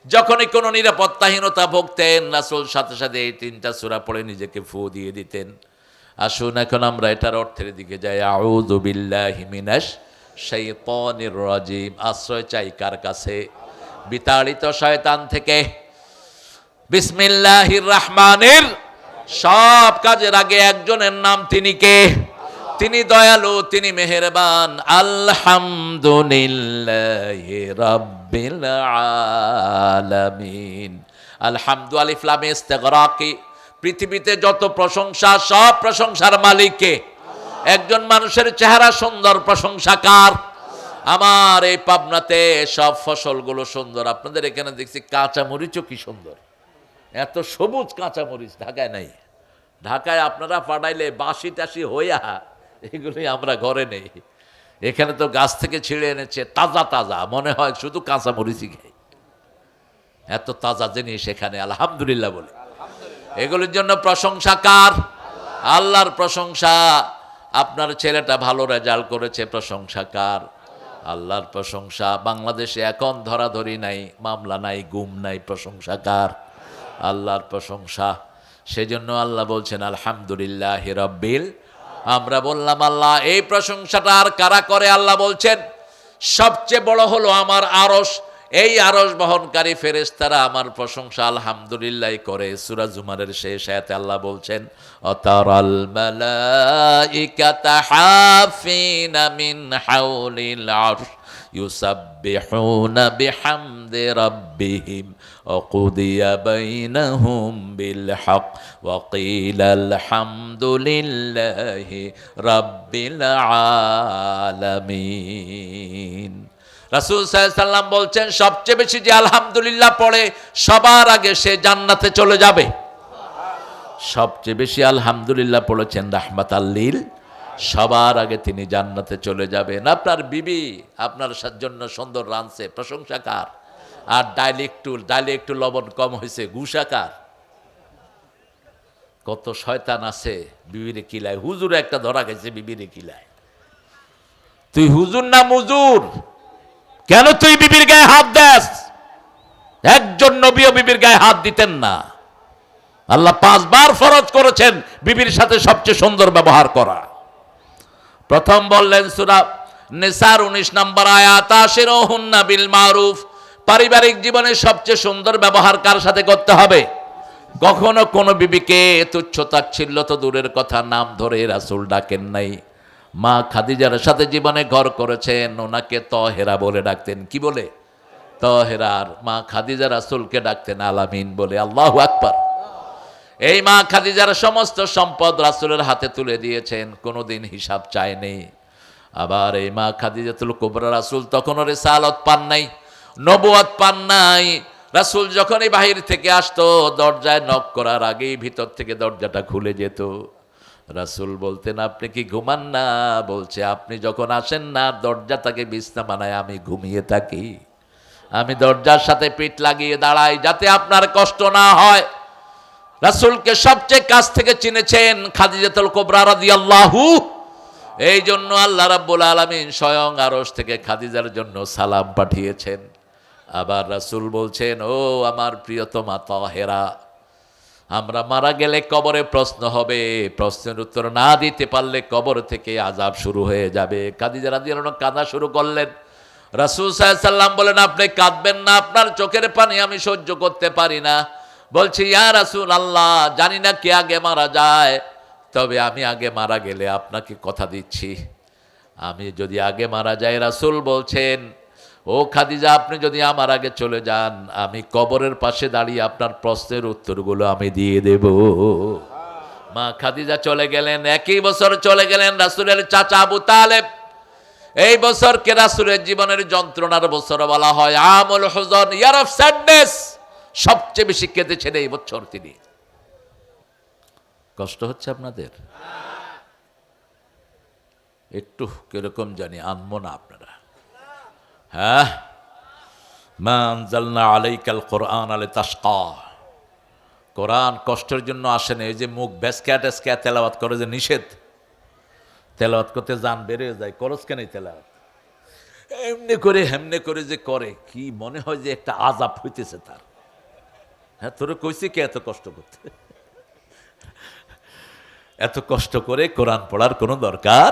যখনই কোনো নিরাপত্তাহীনতা ভুগতেন, রাসূল সাথে সাথে এই 3টা সূরা পড়ে নিজেকে ফু দিয়ে দিতেন। আসুন এখন আমরা এটার অর্থের দিকে যাই। আউযু বিল্লাহি মিনাশ শাইতানির রাজিম। আশ্রয় চাই কার কাছে? বিতাড়িত শয়তান থেকে। বিসমিল্লাহির রহমানির। সব কাজের আগে একজনের নাম, তিনি কে? তিনি দয়ালু, তিনি মেহেরবান। আলহামদুলিল্লাহি রাব্বিল আলামিন। আলহামদু আলিফ লাম ইস্তিগরাকি। পৃথিবীতে যত প্রশংসা, সব প্রশংসার মালিক কে? একজন মানুষের চেহারা সুন্দর, প্রশংসাকার। আমার এই পাবনাতে সব ফসলগুলো সুন্দর। আপনাদের এখানে দেখছি কাঁচা মরিচও কি সুন্দর, এত সবুজ কাঁচা মরিচ ঢাকায় নাই। ঢাকায় আপনারা পাঠাইলে বাসি টাসি হইয়া, এগুলি আমরা ঘরে নেই। এখানে তো গাছ থেকে ছিঁড়ে এনেছে, তাজা তাজা, মনে হয় শুধু কাঁচা মরিচই খাই। এত তাজা জিনিস এখানে, আলহামদুলিল্লাহ বলে। এগুলির জন্য প্রশংসা কার? আল্লাহর প্রশংসা। আপনার ছেলেটা ভালো রেজাল্ট করেছে, প্রশংসা কার? আল্লাহর প্রশংসা। বাংলাদেশে এখন ধরাধরি নাই, মামলা নাই, গুম নাই, প্রশংসা কার? আল্লাহর প্রশংসা। সেজন্য আল্লাহ বলছেন আলহামদুলিল্লাহি রাব্বিল। আমরা বললাম আল্লাহ এই প্রশংসাটা আর কারা করে? আল্লাহ বলছেন সবচেয়ে বড় হলো আমার আরশ। এই আরশ বহনকারী ফেরেশতারা আমার প্রশংসা আলহামদুলিল্লাহ করে। সূরা জুমারের শেষ আয়াতে আল্লাহ বলছেন অতারাল মালাইকাতা হাফিনা মিন হাউলিল আরশ ইউসাব্বিহুনা বিহামদি রাব্বিহিম ওয়া কুদিয়া বাইনাহুম বিল হক ওয়া কিলা আলহামদুলিল্লাহি রাব্বিল আলামিন। রাসূল সাল্লাল্লাহু আলাইহি সাল্লাম বলছেন সবচেয়ে বেশি যে আলহামদুলিল্লাহ পড়ে, সবার আগে সে জান্নাতে চলে যাবে। সবচেয়ে বেশি আলহামদুলিল্লাহ পড়েছেন রাহমাতাল লিল, সবার আগে তিনি জান্নাতে চলে যাবেন। আপনার বিবি আপনার জন্য সুন্দর রাঁধছে, প্রশংসা কার? আর ডাইলে একটু লবণ কম হয়েছে, গুসা কার? কত শয়তান আছে বিবিরে কিলায়। হুজুর একটা ধরা গেছে বিবিরে কিলায়। তুই হুজুর না মুজুর? কেন তুই বিবির গায়ে হাত দেস? একজন নবীও বিবির গায়ে হাত দিতেন না। আল্লাহ 5 বার ফরজ করেছেন বিবির সাথে সবচেয়ে সুন্দর ব্যবহার করা। প্রথম বললেন সূরা নিসার 19 নম্বর আয়াত, আশিরুহুন্না বিল মারুফ। পারিবারিক জীবনে সবচেয়ে সুন্দর ব্যবহার কার সাথে করতে হবে? কখনো কোনো বিবিকে তুচ্ছ তাচ্ছিল্য তো দূরের কথা, নাম ধরে রাসূল ডাকেন নাই। মা খাদিজার সাথে জীবনে ঘর করেছেন, ওনাকে তহেরা বলে ডাকতেন। কি বলে? তহেরা। আর মা খাদিজা রাসূলকে ডাকতেন আলামিন বলে। আল্লাহু আকবার। এই মা খাদিজার সমস্ত সম্পদ রাসূলের হাতে তুলে দিয়েছেন, কোনোদিন হিসাব চায়নি। আবার এই মা খাদিজাতুল কুবরা, রাসূল তখনও রিসালাত পান নাই, নবুয়ত পান নাই। রাসূল যখনই বাহির থেকে আসতো, দরজায় নক করার আগেই ভিতর থেকে দরজাটা খুলে যেত। রাসূল বলতেন আপনি কি ঘুমান না? বলছে আপনি যখন আসেন না, দরজা তাকে বিছনা বানায়, আমি ঘুমিয়ে থাকি। আমি দরজার সাথে পিঠ লাগিয়ে দাঁড়াই যাতে আপনার কষ্ট না হয়। রাসূলকে সবচেয়ে কাছ থেকে চিনেছেন খাদিজাতুল কুবরা রাদিয়াল্লাহু। এই জন্য আল্লাহ রাব্বুল আলামিন স্বয়ং আরশ থেকে খাদিজার জন্য সালাম পাঠিয়েছেন। আবার রাসূল বলছেন ও আমার প্রিয়তমা তাহেরা, আমরা মারা গেলে কবরে প্রশ্ন হবে, প্রশ্নের উত্তর না দিতে পারলে কবর থেকে আযাব শুরু হয়ে যাবে। খাদিজা রাদিয়াল্লাহু আনহা কাঁদা শুরু করলেন। রাসূল সাল্লাল্লাহু আলাইহি সাল্লাম বলেন, আপনি কাঁদবেন না, আপনার চোখের পানি আমি সহ্য করতে পারি না। বলছি, ইয়া রাসূলুল্লাহ, জানি না কে আগে মারা যায়, তবে আমি আগে মারা গেলে আপনাকে কথা দিচ্ছি, আমি যদি আগে মারা যাই, রাসূল বলছেন, ও খাদিজা, আপনি যদি আমার আগে চলে যান, আমি কবরের পাশে দাঁড়িয়ে আপনার প্রশ্নের উত্তরগুলো আমি দিয়ে দেব। মা খাদিজা চলে গেলেন। একই বছর চলে গেলেন রাসূলের চাচা আবু তালেব। এই বছরকে রাসূলের জীবনের যন্ত্রণার বছর বলা হয়, আমুল হুজন, ইয়ার অফ স্যাডনেস। সবচেয়ে বেশি কেঁদেছেন এই বছর তিনি। কষ্ট হচ্ছে আপনাদের? একটু কিরকম জানি আনবো না আপনারা? হ্যাঁ, মা আনজালনা আলাইকাল কোরআন লিতাশকা। কোরআন কষ্টের জন্য আসে না। এই যে মুখ ভেসকা টেসকা তেলাওয়াত করে যে নিষেধ, তেলাওয়াত করতে জান বেরিয়ে যায়, করস কেন তেলাওয়াত? এমনি করে হেমনে করে যে করে, কি মনে হয় যে একটা আযাব হইতেছে তার। হ্যাঁ, তোরে কইছি কে এত কষ্ট করতে? এত কষ্ট করে কোরআন পড়ার কোনো দরকার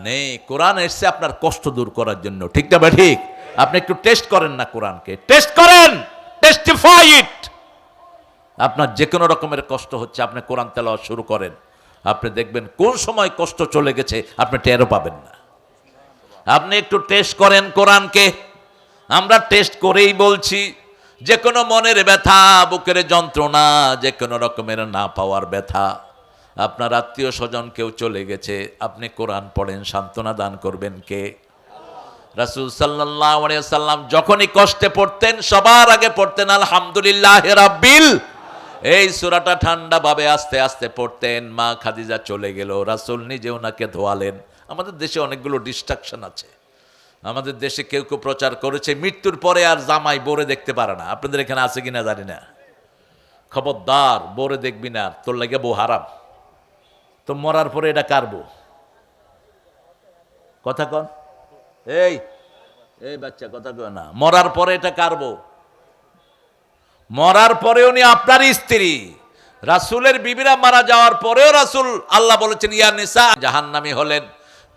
নেই। কোরআন এসছে আপনার কষ্ট দূর করার জন্য, ঠিক না? ঠিক। আপনি একটু টেস্ট করেন না, কোরআনকে টেস্ট করেন, টেস্টিফাই ইট। আপনার যে কোনো রকমের কষ্ট হচ্ছে, আপনি কোরআন তেলাওয়াত শুরু করেন, আপনি দেখবেন কোন সময় কষ্ট চলে গেছে আপনি টেরও পাবেন না। আপনি একটু টেস্ট করেন কোরআনকে। আমরা টেস্ট করেই বলছি, যে কোনো মনের ব্যথা, বুকের যন্ত্রণা, যে কোনো রকমের না পাওয়ার ব্যথা, আপনার আত্মীয় স্বজন কেউ চলে গেছে, আপনি কোরআন পড়েন, সান্ত্বনা দান করবেন কে? রাসূল সাল্লাল্লাহু আলাইহি ওয়াসাল্লাম যখনই কষ্টে পড়তেন, সবার আগে পড়তেন আলহামদুলিল্লাহি রাব্বিল। এই সূরাটা ঠান্ডা ভাবে আস্তে আস্তে পড়তেন। মা খাদিজা চলে গেল, রাসূল নিজে ওনাকে ধোয়ালেন। আমাদের দেশে অনেকগুলো ডিস্ট্রাকশন আছে। আমাদের দেশে কেউ কেউ প্রচার করেছে মৃত্যুর পরে আর জামাই বোরে দেখতে পারে না। আপনাদের এখানে আছে কিনা জানি না। খবরদার, বোরে দেখবি না, তোর লাগে বউ হারাম। তো মরার পরে এটা কার বউ? কথা কন, এই এই বাচ্চা কথা কয় না। মরার পরে এটা কার বউ? মরার পরে উনি আপনার স্ত্রী। রাসূলের বিবিরা মারা যাওয়ার পরেও রাসূল, আল্লাহ বলেছেন, ইয়া নিসা জাহান্নামী হলেন।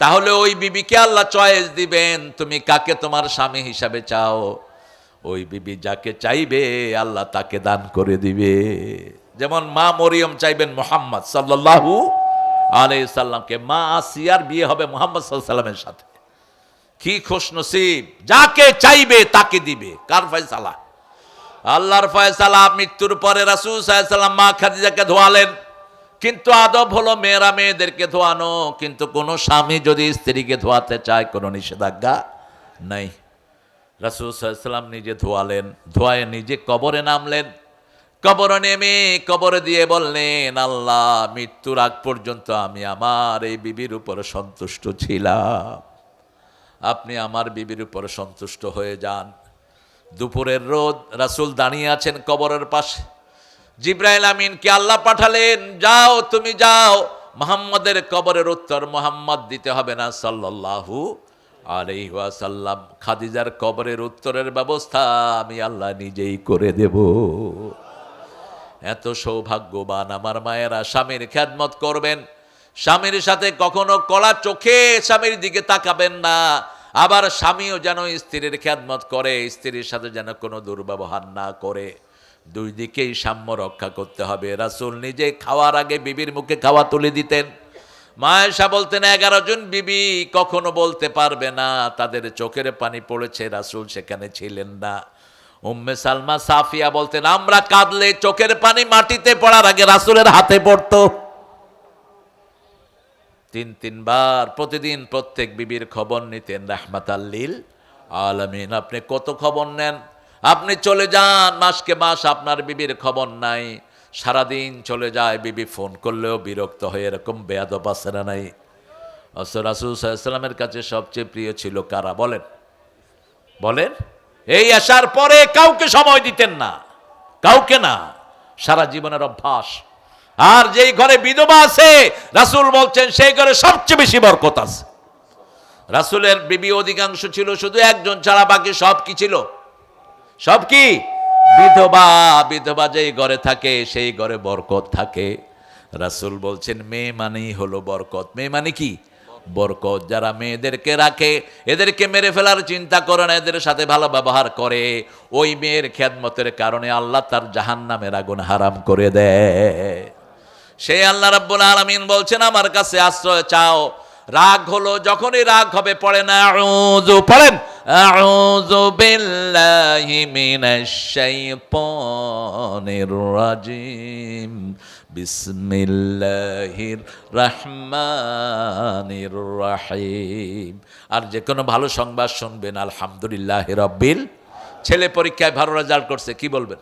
তাহলে ওই বিবিকে আল্লাহ চয়েস দিবেন, তুমি কাকে তোমার স্বামী হিসাবে চাও। ওই বিবি যাকে চাইবে আল্লাহ তাকে দান করে দিবে। যেমন মা মরিয়ম চাইবেন মুহাম্মদ সাল্লাল্লাহু আলাইহি সাল্লামকে, মা আসিয়ার বিয়ে হবে মুহাম্মদ সাল্লাল্লাহু আলাইহি সাল্লামের সাথে। কি খুশনসিব, যাকে চাইবে তাকে দিবে। কার ফয়সালা? আল্লাহর ফয়সালা। মৃত্যুর পরে রাসূল সাল্লাল্লাহু আলাইহি সাল্লাম মা খাদিজাকে ধোয়ালেন। কিন্তু আদব হলো মেয়েরা মেয়েদেরকে ধোয়ানো, কিন্তু কোনো স্বামী যদি স্ত্রীকে ধোয়াতে চায় কোনো নিষেধাজ্ঞা নাই। রাসূল সাল্লাল্লাহু আলাইহি সাল্লাম নিজে ধোয়ালেন, ধোয়ায় নিজে কবরে নামলেন। কবরে নেমে কবরে দিয়ে বললেন, আল্লাহ, মৃত্যুর আগ পর্যন্ত আমি আমার এই বিবির উপর সন্তুষ্ট ছিলাম, আপনি আমার বিবির উপর সন্তুষ্ট হয়ে যান। দুপুরের রোদ, রাসূল দাঁড়িয়ে আছেন কবরের পাশে। জিবরাইল আমিনকে আল্লাহ পাঠালেন, যাও, তুমি যাও, মুহাম্মাদের কবরের উত্তর মুহাম্মদ দিতে হবে না সাল্লাল্লাহু আলাইহি ওয়াসাল্লাম। খাদিজার কবরের উত্তরের ব্যবস্থা আমি আল্লাহ নিজেই করে দেব। এত সৌভাগ্যবান আমার মায়েরা, স্বামীর খেদমত করবেন। স্বামীর সাথে কখনো কড়া চোখে স্বামীর দিকে তাকাবেন না। আবার স্বামীও যেন স্ত্রীর খেদমত করে, স্ত্রীর সাথে যেন কোনো দুর্ব্যবহার না করে। দুই দিকেই সাম্য রক্ষা করতে হবে। রাসূল নিজে খাওয়ার আগে বিবির মুখে খাওয়া তুলে দিতেন। মা আয়েশা বলতেন, 11 জন বিবি কখনো বলতে পারবে না তাদের চোখের পানি পড়েছে, রাসূল সেখানে ছিলেন না। উম্মে সালমা সাফিয়া বলতেন, আমরা কাঁদলে চোখের পানি মাটিতে পড়ার আগে রাসূলের হাতে পড়তো। 3-3 বার প্রতিদিন প্রত্যেক বিবির খবর নিতেন রাহমাতাল লিল আলামিন। আপনি কত খবর নেন? আপনি চলে যান মাসকে মাস, আপনার বিবির খবর নাই। সারাদিন চলে যায়, বিবি ফোন করলেও বিরক্ত হয়ে, এরকম বেয়াদব আছে না নাই? রাসূল সাল্লাল্লাহু আলাইহি ওয়াসাল্লামের কাছে সবচেয়ে প্রিয় ছিল কারা বলেন? বলেন। এই আসার পরে কাউকে সময় দিতেন না, কাউকে না, সারা জীবনের অভ্যাস। আর যেই ঘরে বিধবা আছে, রাসূল বলছেন সেই ঘরে সবচেয়ে বেশি বরকত আছে। রাসূলের বিবি অধিকাংশ ছিল শুধু একজন ছাড়া, বাকি সব কি ছিল? সব কি? বিধবা। বিধবা যেই ঘরে থাকে সেই ঘরে বরকত থাকে। রাসূল বলছেন মেয়ে মানেই হলো বরকত। মেয়ে মানে কি? বরকত। যারা মেয়েদেরকে রাখে, এদেরকে মেরে ফেলার চিন্তা করে না, এদের সাথে ভালো ব্যবহার করে, ওই মেয়ের খেদমতের কারণে আল্লাহ তার জাহান্নামের আগুন হারাম করে দেয়। সেই আল্লাহ রাব্বুল আলামিন বলছেন আমার কাছে আশ্রয় চাও। রাগ হলো, যখনই রাগ হবে পড়েন আউযু, পড়েন আউযু বিল্লাহি মিনাশ শাইতানির রাজিম, বিসমিল্লাহির রহমানির রহিম। আর যে কোনো ভালো সংবাদ শুনবেন আলহামদুলিল্লাহি রাব্বিল। ছেলে পরীক্ষায় ভালো রেজাল্ট করছে, কি বলবেন?